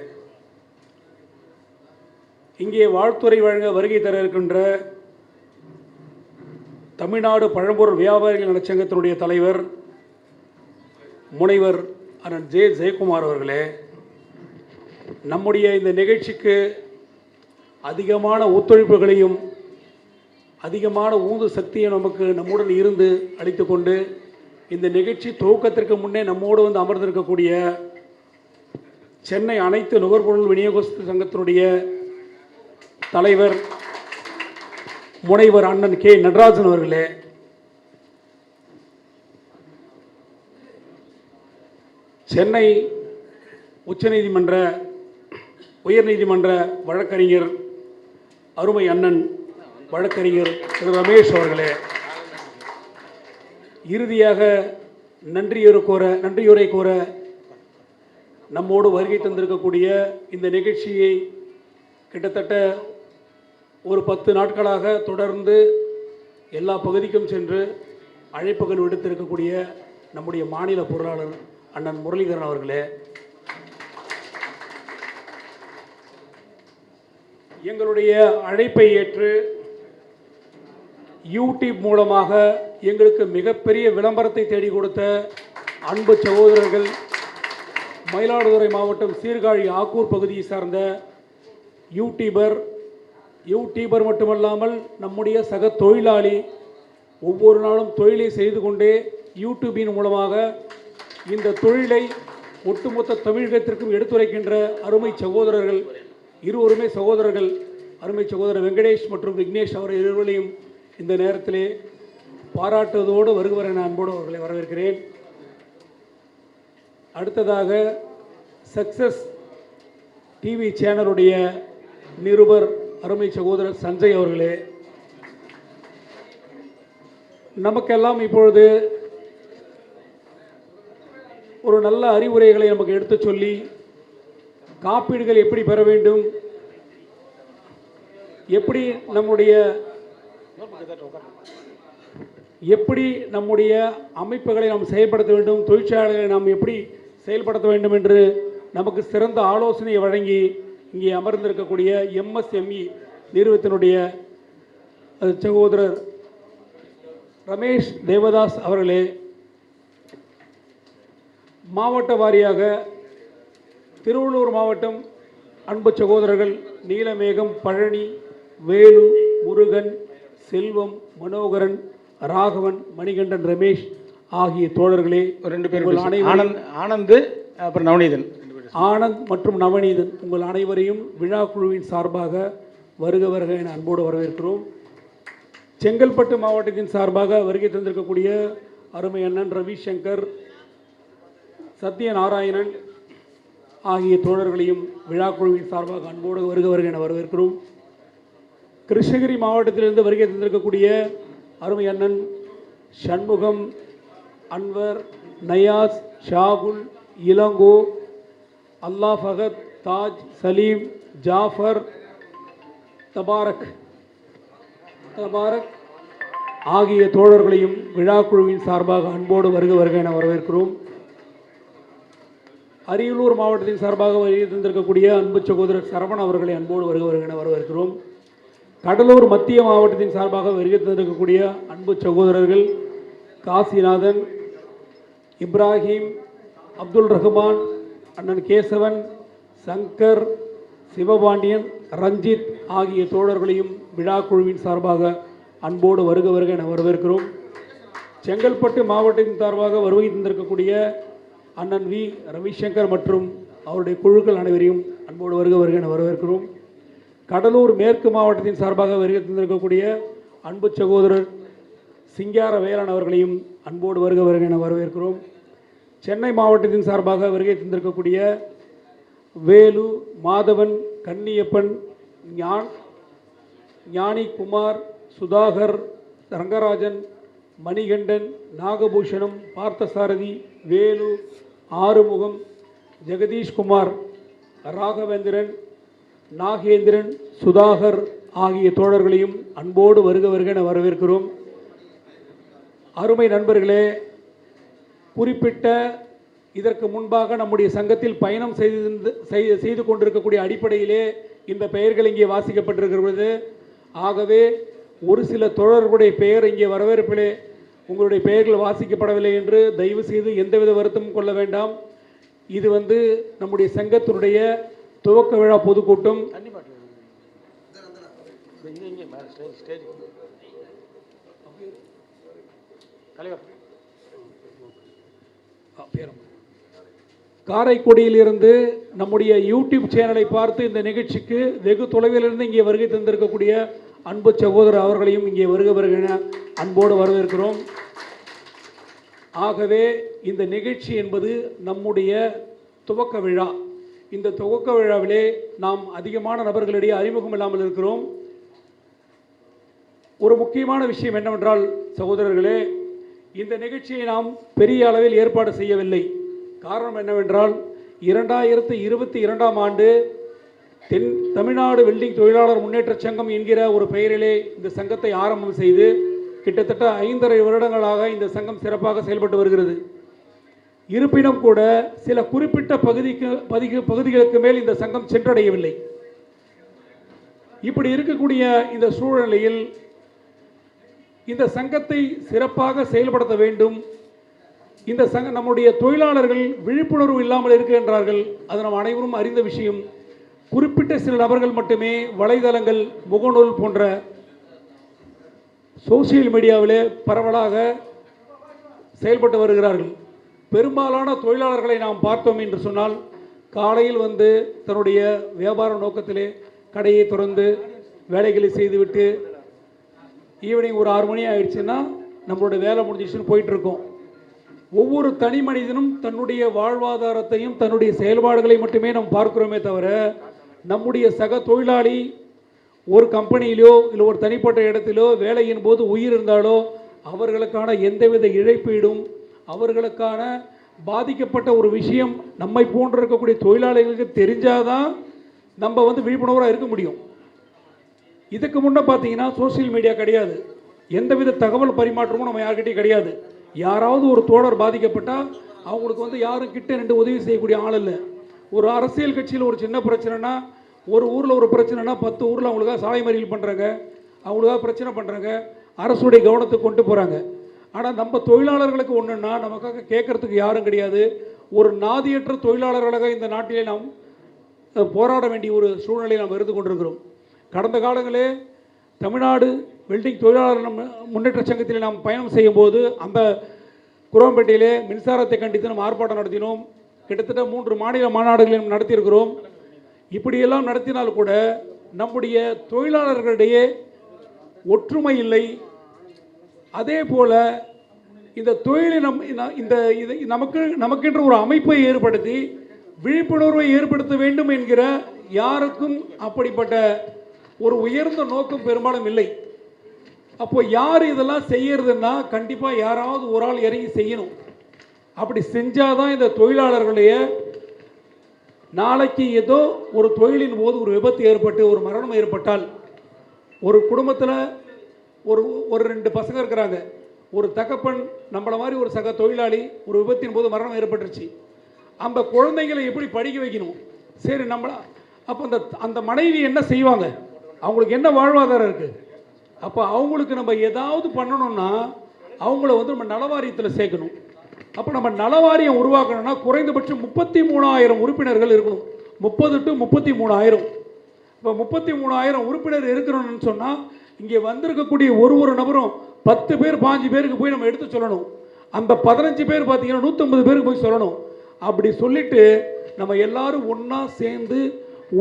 இங்கே வாழ்த்துறை வழங்க வருகை தர இருக்கின்ற தமிழ்நாடு பழம்பொருள் வியாபாரிகள் நலச்சங்கத்தினுடைய தலைவர் முனைவர் அண்ணன் ஜெயக்குமார் அவர்களே, நம்முடைய இந்த நிகழ்ச்சிக்கு அதிகமான ஒத்துழைப்புகளையும் அதிகமான ஊந்து சக்தியை நம்முடன் இருந்து அளித்து கொண்டு இந்த நிகழ்ச்சி துவக்கத்திற்கு முன்னே நம்மோடு வந்து அமர்ந்திருக்கக்கூடிய சென்னை அனைத்து நுகர்பொருள் விநியோகஸ்தர் சங்கத்தினுடைய தலைவர் முனைவர் அண்ணன் கே நடராஜன் அவர்களே, சென்னை உச்சநீதிமன்ற உயர்நீதிமன்ற வழக்கறிஞர் அருமை அண்ணன் வழக்கறிஞர் திரு ரமேஷ் அவர்களே, இறுதியாக நன்றியுரை கூற நம்மோடு வருகை தந்திருக்கக்கூடிய இந்த நிகழ்ச்சியை கிட்டத்தட்ட ஒரு 10 நாட்களாக தொடர்ந்து எல்லா பகுதிக்கும் சென்று அழைப்புகள் விடுத்திருக்கக்கூடிய நம்முடைய மாநில பொருளாளர் அண்ணன் முரளிதரன் அவர்களே, எங்களுடைய அழைப்பை ஏற்று யூடியூப் மூலமாக எங்களுக்கு மிகப்பெரிய விளம்பரத்தை தேடி கொடுத்த அன்பு சகோதரர்கள், மயிலாடுதுறை மாவட்டம் சீர்காழி ஆக்கூர் பகுதியை சார்ந்த யூடியூபர் மட்டுமல்லாமல் நம்முடைய சக தொழிலாளி, ஒவ்வொரு நாளும் தொழிலை செய்து கொண்டே யூடியூபின் மூலமாக இந்த தொழிலை ஒட்டுமொத்த தமிழகத்திற்கும் எடுத்துரைக்கின்ற அருமை சகோதரர்கள், இருவருமே சகோதரர்கள், அருமை சகோதரர் வெங்கடேஷ் மற்றும் விக்னேஷ் அவர் இருவரையும் இந்த நேரத்திலே பாராட்டுவதோடு வருகிறவரை நான் அன்போடு அவர்களை வரவேற்கிறேன். அடுத்ததாக சக்சஸ் டிவி சேனலுடைய நிருபர் அருமை சகோதரர் சஞ்சய் அவர்களே, நமக்கெல்லாம் இப்பொழுது ஒரு நல்ல அறிவுரைகளை நமக்கு எடுத்து சொல்லி காப்பீடுகள் எப்படி பெற வேண்டும், எப்படி நம்முடைய அமைப்புகளை நாம் செயல்படுத்த வேண்டும், தொழிற்சாலைகளை நாம் எப்படி செயல்படுத்த வேண்டும் என்று நமக்கு சிறந்த ஆலோசனையை வழங்கி இங்கே அமர்ந்திருக்கக்கூடிய எம்எஸ்எம்இ நிறுவனத்தினுடைய சகோதரர் ரமேஷ் தேவதாஸ் அவர்களே, மாவட்ட வாரியாக திருவள்ளூர் மாவட்டம் அன்பு சகோதரர்கள் நீலமேகம், பழனி, வேலு, முருகன், செல்வம், மனோகரன், ராகவன், மணிகண்டன், ரமேஷ் ஆகிய தோழர்களே, 2 பேர் ஆனந்த் அப்புறம் நவநீதன், ஆனந்த் மற்றும் நவநீதன், உங்கள் அனைவரையும் விழா குழுவின் சார்பாக வருக வருக என அன்போடு வரவேற்கிறோம். செங்கல்பட்டு மாவட்டத்தின் சார்பாக வருகை தந்திருக்கக்கூடிய அருமை அண்ணன் ரவிசங்கர், சத்யநாராயணன், ஆகிய தோழர்களையும் விழாக்குழுவின் சார்பாக அன்போடு வருக வருக என வரவேற்கிறோம். கிருஷ்ணகிரி மாவட்டத்திலிருந்து வருகை தந்திருக்கக்கூடிய அருமை அண்ணன் சண்முகம், அன்வர், நயாஸ், ஷாகுல், இளங்கோ, அல்லா ஃபகத், தாஜ், சலீம், ஜாஃபர், தபாரக் ஆகிய தோழர்களையும் விழாக்குழுவின் சார்பாக அன்போடு வருக வருக என வரவேற்கிறோம். அரியலூர் மாவட்டத்தின் சார்பாக வருகை தந்திருக்கக்கூடிய அன்பு சகோதரர் சரவணன் அவர்களை அன்போடு வருக வருக என வரவேற்கிறோம். கடலூர் மத்திய மாவட்டத்தின் சார்பாக வருகை தந்திருக்கக்கூடிய அன்பு சகோதரர்கள் காசிநாதன், இப்ராஹிம், அப்துல் ரஹ்மான், அண்ணன் கேசவன், சங்கர், சிவபாண்டியன், ரஞ்சித் ஆகிய தோழர்களையும் விழாக்குழுவின் சார்பாக அன்போடு வருக வருக என வரவேற்கிறோம். செங்கல்பட்டு மாவட்டத்தின் சார்பாக வருகை தந்திருக்கக்கூடிய அண்ணன் வி ரவிசங்கர் மற்றும் அவருடைய குழுக்கள் அனைவரையும் அன்போடு வருக வருக என வரவேற்கிறோம். கடலூர் மேற்கு மாவட்டத்தின் சார்பாக வருகை தந்திருக்கக்கூடிய அன்பு சகோதரர் சிங்கார வேலன் அவர்களையும் அன்போடு வருக வருக என வரவேற்கிறோம். சென்னை மாவட்டத்தின் சார்பாக வருகை தந்திருக்கக்கூடிய வேலு, மாதவன், கன்னியப்பன், ஞானி குமார், சுதாகர், ரங்கராஜன், மணிகண்டன், நாகபூஷணம், பார்த்தசாரதி, வேலு, ஆறுமுகம், ஜெகதீஷ்குமார், ராகவேந்திரன், நாகேந்திரன், சுதாகர் ஆகிய தோழர்களையும் அன்போடு வருக வருக என வரவேற்கிறோம். அருமை நண்பர்களே, குறிப்பிட்ட இதற்கு முன்பாக நம்முடைய சங்கத்தில் பயணம் செய்து கொண்டிருக்கக்கூடிய அடிப்படையிலே இந்த பெயர்கள் இங்கே வாசிக்கப்பட்டிருக்கிறது. ஆகவே ஒரு சில தோழர்களுடைய பெயர் இங்கே வரவேற்பிலே உங்களுடைய பெயர்கள் வாசிக்கப்படவில்லை என்று தயவு செய்து எந்தவித வருத்தமும் கொள்ள வேண்டாம். இது நம்முடைய சங்கத்தினுடைய துவக்க விழா பொதுக்கூட்டம். காரைக்குடியிலிருந்து நம்முடைய யூடியூப் சேனலை பார்த்து இந்த நிகழ்ச்சிக்கு வெகு தொலைவிலிருந்து இங்கே வருகை தந்திருக்கக்கூடிய அன்பு சகோதரர் அவர்களையும் இங்கே வருக வருக என அன்போடு வரவேற்கிறோம். ஆகவே இந்த நிகழ்ச்சி என்பது நம்முடைய துவக்க விழா. இந்த துவக்க விழாவிலே நாம் அதிகமான நபர்களிடையே அறிமுகம் இல்லாமல் இருக்கிறோம். ஒரு முக்கியமான விஷயம் என்னவென்றால் சகோதரர்களே, இந்த நிகழ்ச்சியை நாம் பெரிய அளவில் ஏற்பாடு செய்யவில்லை. காரணம் என்னவென்றால் 2022ஆம் ஆண்டு தமிழ்நாடு வெல்டிங் தொழிலாளர் முன்னேற்ற சங்கம் என்கிற ஒரு பெயரிலே இந்த சங்கத்தை ஆரம்பம் செய்து கிட்டத்தட்ட 5.5 வருடங்களாக இந்த சங்கம் சிறப்பாக செயல்பட்டு வருகிறது. இருப்பினும் கூட சில குறிப்பிட்ட பகுதிகளுக்கு மேல் இந்த சங்கம் சென்றடையவில்லை. இப்படி இருக்கக்கூடிய இந்த சூழ்நிலையில் இந்த சங்கத்தை சிறப்பாக செயல்படுத்த வேண்டும். இந்த சங்கம் நம்முடைய தொழிலாளர்கள் விழிப்புணர்வு இல்லாமல் இருக்கின்றார்கள். அது நாம் அனைவரும் அறிந்த விஷயம். குறிப்பிட்ட சில நபர்கள் மட்டுமே வலைதளங்கள், முகநூல் போன்ற சோசியல் மீடியாவிலே பரவலாக செயல்பட்டு வருகிறார்கள். பெரும்பாலான தொழிலாளர்களை நாம் பார்த்தோம் என்று சொன்னால் காலையில் தன்னுடைய வியாபார நோக்கத்திலே கடையை திறந்து வேலைகளை செய்துவிட்டு ஈவினிங் ஒரு 6 மணி ஆயிடுச்சுன்னா நம்மளோட வேலை முடிஞ்சிச்சுன்னு போயிட்டு இருக்கோம். ஒவ்வொரு தனி மனிதனும் தன்னுடைய வாழ்வாதாரத்தையும் தன்னுடைய செயல்பாடுகளை மட்டுமே நாம் பார்க்கிறோமே தவிர நம்முடைய சக தொழிலாளி ஒரு கம்பெனியிலோ இல்லை ஒரு தனிப்பட்ட இடத்திலோ வேலையின் போது உயிர் இருந்தாலோ அவர்களுக்கான எந்தவித இழப்பீடும், அவர்களுக்கான பாதிக்கப்பட்ட ஒரு விஷயம் நம்மை போன்று இருக்கக்கூடிய தொழிலாளிகளுக்கு தெரிஞ்சாதான் நம்ம விழிப்புணர்வாக இருக்க முடியும். இதுக்கு முன்னே பார்த்தீங்கன்னா சோசியல் மீடியா கிடையாது, எந்தவித தகவல் பரிமாற்றமும் நம்ம யார்கிட்டையும் கிடையாது. யாராவது ஒரு தோழர் பாதிக்கப்பட்டால் அவங்களுக்கு யாரும் கிட்ட நின்று உதவி செய்யக்கூடிய ஆள் இல்லை. ஒரு அரசியல் கட்சியில் ஒரு சின்ன பிரச்சனைனா, ஒரு ஊரில் ஒரு பிரச்சனைனா 10 ஊரில் அவங்களுக்காக சாலை மறியல் பண்ணுறாங்க, அவங்களுக்காக பிரச்சனை பண்ணுறாங்க, அரசுடைய கவனத்துக்கு கொண்டு போகிறாங்க. ஆனால் நம்ம தொழிலாளர்களுக்கு ஒன்றுன்னா நமக்காக கேட்கறதுக்கு யாரும் கிடையாது. ஒரு நாதியற்ற தொழிலாளர்களாக இந்த நாட்டிலே நாம் போராட வேண்டிய ஒரு சூழ்நிலையை நாம் இருந்து கொண்டிருக்கிறோம். கடந்த காலங்களே தமிழ்நாடு வெல்டிங் தொழிலாளர் முன்னேற்ற சங்கத்தில் நாம் பயணம் செய்யும் போது அந்த குரோம்பேட்டையிலே மின்சாரத்தை கண்டித்து நாம் ஆர்ப்பாட்டம் நடத்தினோம். கிட்டத்தட்ட 3 மாநில மாநாடுகளையும் நடத்தியிருக்கிறோம். இப்படியெல்லாம் நடத்தினால் கூட நம்முடைய தொழிலாளர்களிடையே ஒற்றுமை இல்லை. அதே போல் இந்த தொழிலை நமக்கென்று ஒரு அமைப்பை ஏற்படுத்தி விழிப்புணர்வை ஏற்படுத்த வேண்டும் என்கிற யாருக்கும் அப்படிப்பட்ட ஒரு உயர்ந்த நோக்கம் பெரும்பாலும் இல்லை. அப்போ யார் இதெல்லாம் செய்யறதுன்னா கண்டிப்பாக யாராவது ஒரு ஆள் இறங்கி செய்யணும். அப்படி செஞ்சாதான் இந்த தொழிலாளர்களுடைய நாளைக்கு ஏதோ ஒரு தொழிலின் போது ஒரு விபத்து ஏற்பட்டு ஒரு மரணம் ஏற்பட்டால், ஒரு குடும்பத்தில் ஒரு ஒரு 2 பசங்க இருக்கிறாங்க, ஒரு தகப்பன் நம்மள மாதிரி ஒரு சக தொழிலாளி ஒரு விபத்தின் போது மரணம் ஏற்பட்டுருச்சு. அந்த குழந்தைங்களை எப்படி படிக்க வைக்கணும்? சரி, அப்போ அந்த மனைவி என்ன செய்வாங்க? அவங்களுக்கு என்ன வாழ்வாதாரம் இருக்குது? அப்போ அவங்களுக்கு நம்ம ஏதாவது பண்ணணும்னா அவங்கள வந்து நம்ம நலவாரியத்தில் சேர்க்கணும். அப்போ நம்ம நலவாரியம் உருவாக்கணும்னா குறைந்தபட்சம் 33,000 உறுப்பினர்கள் இருக்கணும். 30 to 33,000. இப்போ 33,000 உறுப்பினர் இருக்கணும்னு சொன்னால் இங்கே வந்திருக்கக்கூடிய ஒரு நபரும் 10 பேர் 5 பேருக்கு போய் நம்ம எடுத்து சொல்லணும். அந்த 15 பேர் பார்த்தீங்கன்னா 150 பேருக்கு போய் சொல்லணும். அப்படி சொல்லிட்டு நம்ம எல்லாரும் ஒன்றா சேர்ந்து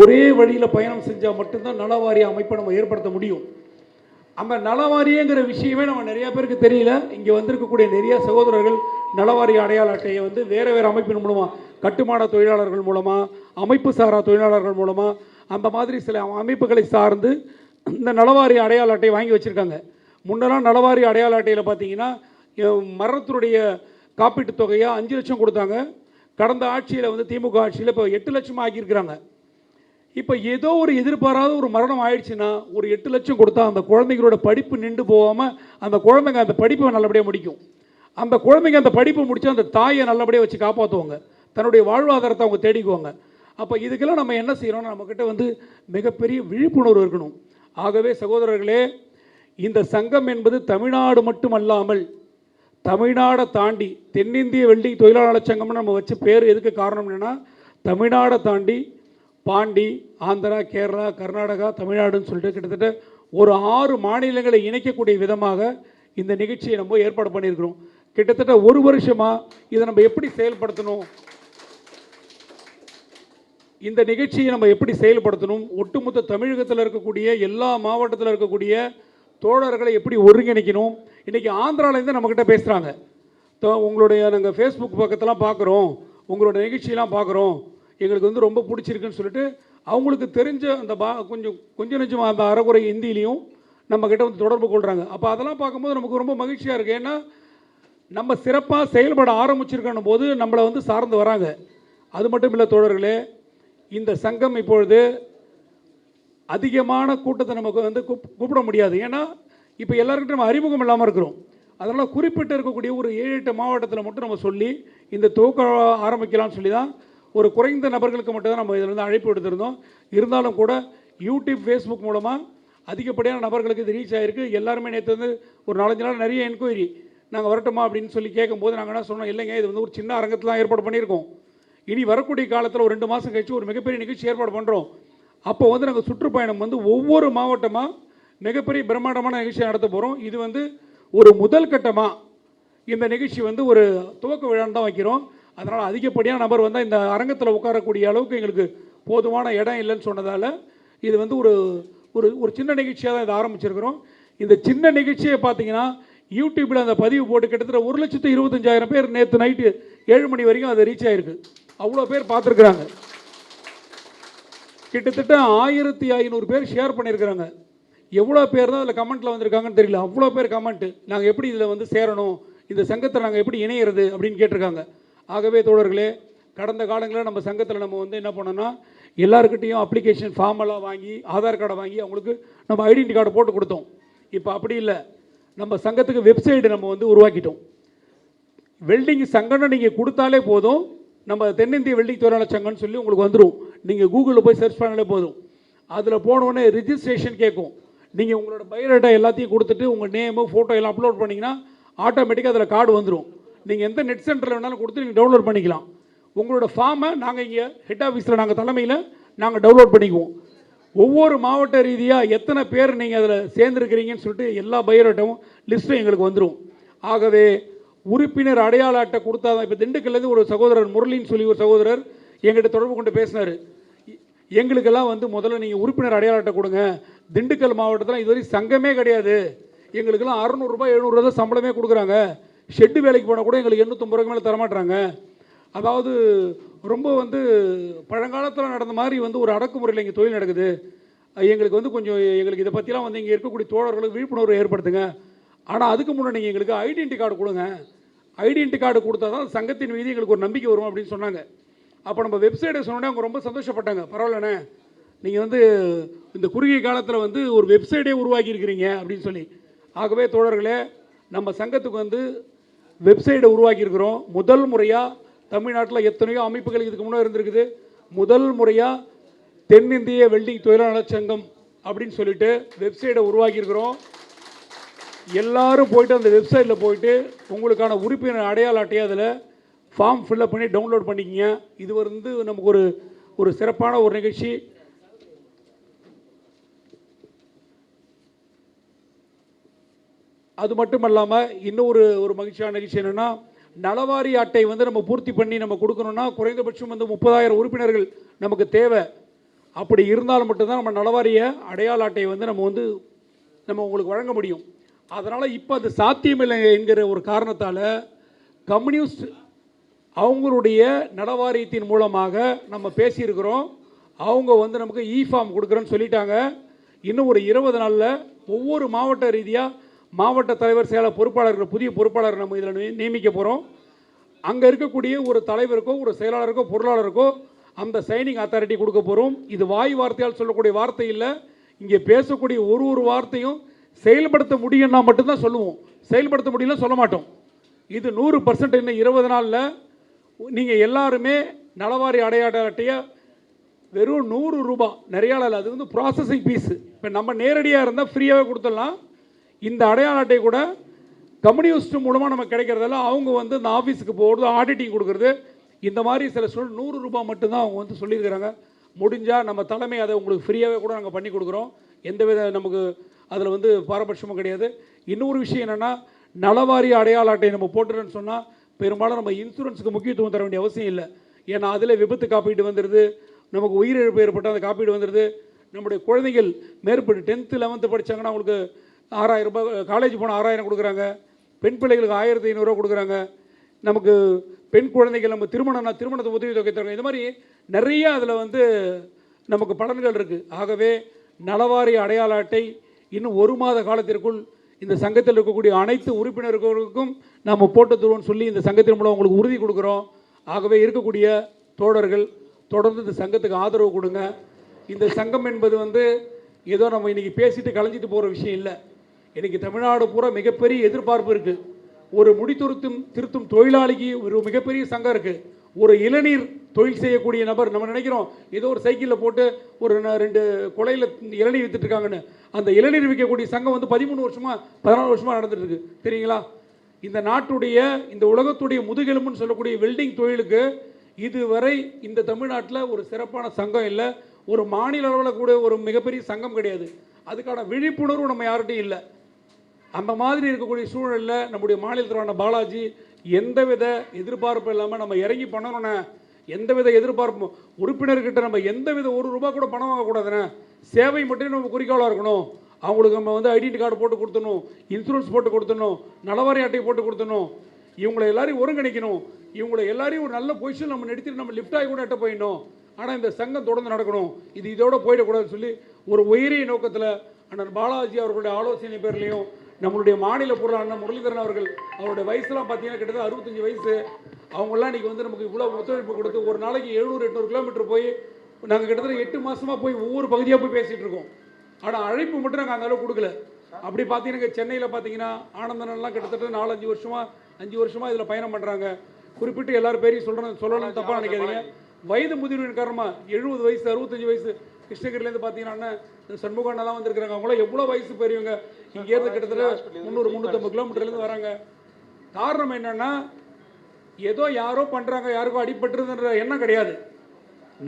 ஒரே வழியில் பயணம் செஞ்சால் மட்டும்தான் நலவாரிய அமைப்பை நம்ம ஏற்படுத்த முடியும். அந்த நலவாரியங்கிற விஷயமே நம்ம நிறையா பேருக்கு தெரியல. இங்கே வந்திருக்கக்கூடிய நிறைய சகோதரர்கள் நலவாரிய அடையாள அட்டையை வந்து வேறு அமைப்பின் மூலமாக, கட்டுமான தொழிலாளர்கள் மூலமாக, அமைப்பு சாரா தொழிலாளர்கள் மூலமாக, அந்த மாதிரி சில அமைப்புகளை சார்ந்து இந்த நலவாரிய அடையாள அட்டையை வாங்கி வச்சுருக்காங்க. முன்னெல்லாம் நலவாரிய அடையாள அட்டையில் பார்த்தீங்கன்னா மரணத்தினுடைய காப்பீட்டு தொகையாக 5 லட்சம் கொடுத்தாங்க. கடந்த ஆட்சியில் வந்து திமுக ஆட்சியில் இப்போ 8 லட்சமாக ஆக்கியிருக்கிறாங்க. இப்போ ஏதோ ஒரு எதிர்பாராத ஒரு மரணம் ஆயிடுச்சுன்னா ஒரு 8 லட்சம் கொடுத்தா அந்த குழந்தைங்களோட படிப்பு நின்று போகாமல் அந்த குழந்தைங்க அந்த படிப்பை நல்லபடியாக முடிக்கும். அந்த குழந்தைங்க அந்த படிப்பை முடித்து அந்த தாயை நல்லபடியாக வச்சு காப்பாற்றுவாங்க, தன்னுடைய வாழ்வாதாரத்தை அவங்க தேடிக்குவாங்க. அப்போ இதுக்கெல்லாம் நம்ம என்ன செய்யணும்னா நம்மக்கிட்ட வந்து மிகப்பெரிய விழிப்புணர்வு இருக்கணும். ஆகவே சகோதரர்களே, இந்த சங்கம் என்பது தமிழ்நாடு மட்டுமல்லாமல் தமிழ்நாடை தாண்டி தென்னிந்திய வெல்டிங் தொழிலாளர் சங்கம்னு நம்ம வச்ச பேர் எதுக்கு காரணம் என்னென்னா, தமிழ்நாடை தாண்டி பாண்டி, ஆந்திரா, கேரளா, கர்நாடகா, தமிழ்நாடுன்னு சொல்லிட்டு கிட்டத்தட்ட ஒரு 6 மாநிலங்களை இணைக்கக்கூடிய விதமாக இந்த நிகழ்ச்சியை நம்ம ஏற்பாடு பண்ணியிருக்கிறோம். கிட்டத்தட்ட 1 வருஷமாக இதை நம்ம எப்படி செயல்படுத்தணும், இந்த நிகழ்ச்சியை நம்ம எப்படி செயல்படுத்தணும், ஒட்டுமொத்த தமிழகத்தில் இருக்கக்கூடிய எல்லா மாவட்டத்தில் இருக்கக்கூடிய தோழர்களை எப்படி ஒருங்கிணைக்கணும். இன்றைக்கி ஆந்திராவிலேருந்து நம்மக்கிட்ட பேசுகிறாங்க. உங்களுடைய நாங்கள் ஃபேஸ்புக் பக்கத்தெல்லாம் பார்க்குறோம், உங்களோட நிகழ்ச்சியெல்லாம் பார்க்குறோம், எங்களுக்கு வந்து ரொம்ப பிடிச்சிருக்குன்னு சொல்லிட்டு அவங்களுக்கு தெரிஞ்ச அந்த கொஞ்சம் நெஞ்சம் அந்த அறகுறை ஹிந்திலையும் நம்மக்கிட்ட வந்து தொடர்பு கொள்கிறாங்க. அப்போ அதெல்லாம் பார்க்கும்போது நமக்கு ரொம்ப மகிழ்ச்சியாக இருக்குது. ஏன்னா நம்ம சிறப்பாக செயல்பட ஆரம்பிச்சிருக்கணும் போது நம்மளை வந்து சார்ந்து வராங்க. அது மட்டும் இல்லை தோழர்களே, இந்த சங்கம் இப்பொழுது அதிகமான கூட்டத்தை நமக்கு வந்து கூப்பிட முடியாது. ஏன்னா இப்போ எல்லாருக்கிட்ட நம்ம அறிமுகம் இல்லாமல் இருக்கிறோம். அதனால் குறிப்பிட்டு இருக்கக்கூடிய ஒரு 7-8 மாவட்டத்தில் மட்டும் நம்ம சொல்லி இந்த துவக்க ஆரம்பிக்கலாம்னு சொல்லி தான் ஒரு குறைந்த நபர்களுக்கு மட்டும் தான் நம்ம இதில் வந்து அழைப்பு எடுத்திருந்தோம். இருந்தாலும் கூட யூடியூப், ஃபேஸ்புக் மூலமாக அதிகப்படியான நபர்களுக்கு இது ரீச் ஆகிருக்கு. எல்லாருமே நேற்று வந்து ஒரு 4-5 நாள் நிறைய என்கொயரி, நாங்கள் வரட்டுமா அப்படின்னு சொல்லி கேட்கும்போது நாங்கள் என்ன சொன்னோம், இல்லைங்க இது வந்து ஒரு சின்ன அரங்கத்தில் தான் ஏற்பாடு பண்ணியிருக்கோம், இனி வரக்கூடிய காலத்தில் ஒரு 2 மாதம் கழிச்சு ஒரு மிகப்பெரிய நிகழ்ச்சி ஏற்பாடு பண்ணுறோம். அப்போ வந்து நாங்கள் சுற்றுப்பயணம் வந்து ஒவ்வொரு மாவட்டமாக மிகப்பெரிய பிரம்மாண்டமான நிகழ்ச்சி நடத்த போகிறோம். இது வந்து ஒரு முதல் கட்டமாக இந்த நிகழ்ச்சி வந்து ஒரு துவக்க விழான்னு தான் வைக்கிறோம். அதனால் அதிகப்படியான நபர் வந்தால் இந்த அரங்கத்தில் உட்காரக்கூடிய அளவுக்கு எங்களுக்கு போதுமான இடம் இல்லைன்னு சொன்னதால் இது வந்து ஒரு ஒரு சின்ன நிகழ்ச்சியாக தான் இதை ஆரம்பிச்சிருக்கிறோம். இந்த சின்ன நிகழ்ச்சியை பார்த்தீங்கன்னா யூடியூப்பில் அந்த பதிவு போட்டு கிட்டத்தட்ட 1,25,000 பேர் நேற்று நைட்டு 7 மணி வரைக்கும் அது ரீச் ஆகிருக்கு. அவ்வளோ பேர் பார்த்துருக்குறாங்க. கிட்டத்தட்ட 1,500 பேர் ஷேர் பண்ணியிருக்கிறாங்க. எவ்வளோ பேர் தான் அதில் கமெண்ட்டில் வந்திருக்காங்கன்னு தெரியல. அவ்வளோ பேர் கமெண்ட்டு, நாங்கள் எப்படி இதில் வந்து சேரணும், இந்த சங்கத்தை நாங்கள் எப்படி இணையிறது அப்படின்னு கேட்டிருக்காங்க. ஆகவே தோழர்களே, கடந்த காலங்களில் நம்ம சங்கத்தில் நம்ம வந்து என்ன பண்ணோன்னா எல்லாருக்கிட்டையும் அப்ளிகேஷன் ஃபார்மெல்லாம் வாங்கி ஆதார் கார்டை வாங்கி அவங்களுக்கு நம்ம ஐடென்டி கார்டை போட்டு கொடுத்தோம். இப்போ அப்படி இல்லை, நம்ம சங்கத்துக்கு வெப்சைட்டு நம்ம வந்து உருவாக்கிட்டோம். வெல்டிங் சங்கம்னு நீங்கள் கொடுத்தாலே போதும், நம்ம தென்னிந்திய வெல்டிங் தொழிலாளர் சங்கம்னு சொல்லி உங்களுக்கு வந்துடும். நீங்கள் கூகுளில் போய் சர்ச் பண்ணாலே போதும். அதில் போனோடனே ரிஜிஸ்ட்ரேஷன் கேட்கும். நீங்கள் உங்களோட பயோடேட்டா எல்லாத்தையும் கொடுத்துட்டு உங்கள் நேமு, ஃபோட்டோ எல்லாம் அப்லோட் பண்ணிங்கன்னா ஆட்டோமேட்டிக்காக அதில் கார்டு வந்துடும். நீங்கள் எந்த நெட் சென்டரில் வேணாலும் கொடுத்து நீங்கள் டவுன்லோட் பண்ணிக்கலாம். உங்களோட ஃபார்மை நாங்கள் இங்கே ஹெட் ஆஃபீஸில் நாங்கள் தலைமையில் நாங்கள் டவுன்லோட் பண்ணிக்குவோம். ஒவ்வொரு மாவட்ட ரீதியாக எத்தனை பேர் நீங்கள் அதில் சேர்ந்துருக்கிறீங்கன்னு சொல்லிட்டு எல்லா பயோடேட்டாவும் லிஸ்ட்டும் எங்களுக்கு வந்துடும். ஆகவே உறுப்பினர் அடையாள அட்டை கொடுத்தா தான். இப்போ திண்டுக்கல்லேருந்து ஒரு சகோதரர் முரளின்னு சொல்லி ஒரு சகோதரர் எங்கிட்ட தொடர்பு கொண்டு பேசினார். எங்களுக்கெல்லாம் வந்து முதல்ல நீங்கள் உறுப்பினர் அடையாள அட்டை கொடுங்க, திண்டுக்கல் மாவட்டத்தில் இதுவரை சங்கமே கிடையாது, எங்களுக்கெல்லாம் 600 ரூபாய் 700 தான் சம்பளமே கொடுக்குறாங்க, ஷெட்டு வேலைக்கு போனால் கூட எங்களுக்கு 850 ரூபாய்க்கு மேலே தரமாட்டுறாங்க, அதாவது ரொம்ப வந்து பழங்காலத்தில் நடந்த மாதிரி வந்து ஒரு அடக்குமுறையில் இங்கே தொழில் நடக்குது. எங்களுக்கு வந்து கொஞ்சம் எங்களுக்கு இதை பற்றிலாம் வந்து இங்கே இருக்கக்கூடிய தோழர்களுக்கு விழிப்புணர்வு ஏற்படுத்துங்க. ஆனால் அதுக்கு முன்னாடி நீங்கள் எங்களுக்கு ஐடென்டி கார்டு கொடுங்க. ஐடென்டி கார்டு கொடுத்தா தான் சங்கத்தின் மீது எங்களுக்கு ஒரு நம்பிக்கை வரும் அப்படின்னு சொன்னாங்க. அப்போ நம்ம வெப்சைட்டை சொன்னோன்னே அவங்க ரொம்ப சந்தோஷப்பட்டாங்க. பரவாயில்லண்ணே, நீங்கள் வந்து இந்த குறுகிய காலத்தில் வந்து ஒரு வெப்சைட்டே உருவாக்கி இருக்கிறீங்க அப்படின்னு சொல்லி. ஆகவே தோழர்களே, நம்ம சங்கத்துக்கு வந்து வெப்சைட்டை உருவாக்கியிருக்கிறோம். முதல் முறையாக தமிழ்நாட்டில் எத்தனையோ அமைப்புகள் இதுக்கு முன்னே இருந்திருக்குது. முதல் முறையாக தென்னிந்திய வெல்டிங் தொழிலாளர் சங்கம் அப்படின்னு சொல்லிட்டு வெப்சைட்டை உருவாக்கியிருக்கிறோம். எல்லாரும் போயிட்டு அந்த வெப்சைட்டில் போயிட்டு உங்களுக்கான உறுப்பினர் அடையாள அட்டையை அதில் ஃபார்ம் ஃபில்அப் பண்ணி டவுன்லோட் பண்ணிக்கிங்க. இது வந்து நமக்கு ஒரு சிறப்பான ஒரு நிகழ்ச்சி. அது மட்டும் இல்லாமல் இன்னொரு மகிழ்ச்சியான நிகழ்ச்சி என்னென்னா, நலவாரி அட்டை வந்து நம்ம பூர்த்தி பண்ணி நம்ம கொடுக்கணும்னா குறைந்தபட்சம் வந்து 30,000 உறுப்பினர்கள் நமக்கு தேவை. அப்படி இருந்தால் மட்டும்தான் நம்ம நலவாரிய அடையாள அட்டையை வந்து நம்ம உங்களுக்கு வழங்க முடியும். அதனால் இப்போ அது சாத்தியமில்லை என்கிற ஒரு காரணத்தால் கம்யூனிஸ்ட் அவங்களுடைய நலவாரியத்தின் மூலமாக நம்ம பேசியிருக்கிறோம். அவங்க வந்து நமக்கு ஃபார்ம் கொடுக்குறேன்னு சொல்லிட்டாங்க. இன்னும் ஒரு 20 நாளில் ஒவ்வொரு மாவட்ட ரீதியாக மாவட்ட தலைவர் செயலர் பொறுப்பாளர்கள் புதிய பொறுப்பாளர் நம்ம இதில் நியமிக்க போகிறோம். அங்கே இருக்கக்கூடிய ஒரு தலைவருக்கோ ஒரு செயலாளருக்கோ பொருளாளருக்கோ அந்த சைனிங் அத்தாரிட்டி கொடுக்க போகிறோம். இது வாய் வார்த்தையால் சொல்லக்கூடிய வார்த்தை இல்லை. இங்கே பேசக்கூடிய ஒரு வார்த்தையும் செயல்படுத்த முடியும்னா மட்டும்தான் சொல்லுவோம். செயல்படுத்த முடியலன்னு சொல்ல மாட்டோம். இது 100% இன்னும் 20 நாளில் நீங்கள் எல்லாருமே நலவாரி அடையாள அட்டையை வெறும் 100 ரூபாய், நிறையா இல்லை, அது வந்து ப்ராசஸிங் ஃபீஸு. இப்போ நம்ம நேரடியாக இருந்தால் ஃப்ரீயாகவே கொடுத்துடலாம். இந்த அடையாள அட்டை கூட கம்யூனிஸ்ட் மூலமாக நமக்கு கிடைக்கிறதால அவங்க வந்து இந்த ஆஃபீஸுக்கு போகிறது, ஆடிட்டிங் கொடுக்குறது, இந்த மாதிரி சில 100 ரூபாய் மட்டும்தான் அவங்க வந்து சொல்லியிருக்கிறாங்க. முடிஞ்சால் நம்ம தலைமை அதை உங்களுக்கு ஃப்ரீயாகவே கூட நாங்கள் பண்ணி கொடுக்குறோம். எந்தவித நமக்கு அதில் வந்து பாரபட்சமும் கிடையாது. இன்னொரு விஷயம் என்னென்னா, நலவாரி அடையாள அட்டை நம்ம போட்டுறோன்னு சொன்னால் பெரும்பாலும் நம்ம இன்சூரன்ஸுக்கு முக்கியத்துவம் தர வேண்டிய அவசியம் இல்லை. ஏன்னா அதில் விபத்து காப்பீடு வந்துடுது, நமக்கு உயிரிழப்பு ஏற்பட்டால் அந்த காப்பீடு வந்துடுது. நம்முடைய குழந்தைகள் மேற்பட்டு 10th 11th படித்தாங்கன்னா அவங்களுக்கு 6,000 ரூபாய், காலேஜ் போனால் 6,000 கொடுக்குறாங்க. பெண் பிள்ளைகளுக்கு 1,500 ரூபா கொடுக்குறாங்க. நமக்கு பெண் குழந்தைகள் நம்ம திருமணத்தை உதவி தொகை தராங்க. இது மாதிரி நிறைய அதில் வந்து நமக்கு பலன்கள் இருக்குது. ஆகவே நலவாரி அடையாள அட்டை இன்னும் 1 மாத காலத்திற்குள் இந்த சங்கத்தில் இருக்கக்கூடிய அனைத்து உறுப்பினர்களுக்கும் நாம் போட்டு தருவோம்னு சொல்லி இந்த சங்கத்தின் மூலம் உங்களுக்கு உறுதி கொடுக்குறோம். ஆகவே இருக்கக்கூடிய தோழர்கள் தொடர்ந்து இந்த சங்கத்துக்கு ஆதரவு கொடுங்க. இந்த சங்கம் என்பது வந்து ஏதோ நம்ம இன்றைக்கி பேசிட்டு கலைஞ்சிட்டு போகிற விஷயம் இல்லை. இன்றைக்கி தமிழ்நாடு பூரா மிகப்பெரிய எதிர்பார்ப்பு இருக்குது. ஒரு திருத்தும் தொழிலாளிக்கு ஒரு மிகப்பெரிய சங்கம் இருக்குது. ஒரு இளநீர் தொழில் செய்யக்கூடிய நபர், நம்ம நினைக்கிறோம் ஏதோ ஒரு சைக்கிளில் போட்டு ஒரு 2 கொலையில் இளநீர் விற்றுட்ருக்காங்கன்னு. அந்த இளநீர் விற்கக்கூடிய சங்கம் வந்து 13 வருஷமாக 14 வருஷமாக நடந்துட்டு இருக்கு. தெரியுங்களா? இந்த நாட்டுடைய இந்த உலகத்துடைய முதுகெலும்புன்னு சொல்லக்கூடிய வெல்டிங் தொழிலுக்கு இதுவரை இந்த தமிழ்நாட்டில் ஒரு சிறப்பான சங்கம் இல்லை. ஒரு மாநில அளவில் கூட ஒரு மிகப்பெரிய சங்கம் கிடையாது. அதுக்கான விழிப்புணர்வு நம்ம யார்கிட்டையும் இல்லை. அந்த மாதிரி இருக்கக்கூடிய சூழலில் நம்முடைய மாநிலத்திலான பாலாஜி எந்தவித எதிர்பார்ப்பு இல்லாமல் நம்ம இறங்கி பண்ணணும்னே, எந்தவித எதிர்பார்ப்பும் உறுப்பினர்கிட்ட நம்ம எந்தவித 1 ரூபா கூட பணம் வாங்கக்கூடாதுண்ணே. சேவை மட்டும் நம்ம குறிக்கோளாக இருக்கணும். அவங்களுக்கு நம்ம வந்து ஐடென்டி கார்டு போட்டு கொடுத்துடணும், இன்சூரன்ஸ் போட்டு கொடுத்துடணும், நலவாரி அட்டை போட்டு கொடுத்துடணும். இவங்களை எல்லாரையும் ஒருங்கிணைக்கணும். இவங்களை எல்லாரையும் ஒரு நல்ல பொசிஷன் நம்ம நிறுத்திட்டு நம்ம லிஃப்ட் ஆகி கூட எட்ட போயிடணும். ஆனால் இந்த சங்கம் தொடர்ந்து நடக்கணும். இதோட போயிடக்கூடாதுன்னு சொல்லி ஒரு உயரிய நோக்கத்தில் அண்ணன் பாலாஜி அவர்களுடைய ஆலோசனை பேர்லையும் நம்மளுடைய மாநில பொருளாளர் அண்ணன் முரளிதரன் அவர்கள், அவருடைய வயசுலாம் பார்த்தீங்கன்னா கிட்டத்தட்ட 65 வயசு. அவங்களாம் இன்றைக்கி வந்து நமக்கு இவ்வளோ ஒத்துழைப்பு கொடுத்து ஒரு நாளைக்கு 700-800 கிலோமீட்டர் போய் நாங்கள் கிட்டத்தட்ட 8 மாதமாக போய் ஒவ்வொரு பகுதியாக போய் பேசிகிட்டு இருக்கோம். ஆனால் அழைப்பு மட்டும் நாங்கள் அந்த அளவுக்கு கொடுக்கல. அப்படி பார்த்தீங்கன்னா சென்னையில் பார்த்தீங்கன்னா ஆனந்தனெல்லாம் கிட்டத்தட்ட 5 வருஷமாக இதில் பயணம் பண்ணுறாங்க. குறிப்பிட்டு எல்லாரும் பேரையும் சொல்லணும் தப்பாக நினைக்காதீங்க. வயது முதிர்வின் காரணமாக 70 வயசு 65 வயசு கிருஷ்ணகிரிலேருந்து பார்த்தீங்கன்னா சண்முகண்ணெல்லாம் வந்திருக்கிறாங்க. அவங்களாம் எவ்வளோ வயசு பெரியவங்க. இங்கேருந்து கிட்டத்தட்ட 300-350 கிலோமீட்டர்லேருந்து வராங்க. காரணம் என்னென்னா, ஏதோ யாரோ பண்ணுறாங்க, யாருக்கோ அடிபட்டுருதுன்ற எண்ணம் கிடையாது.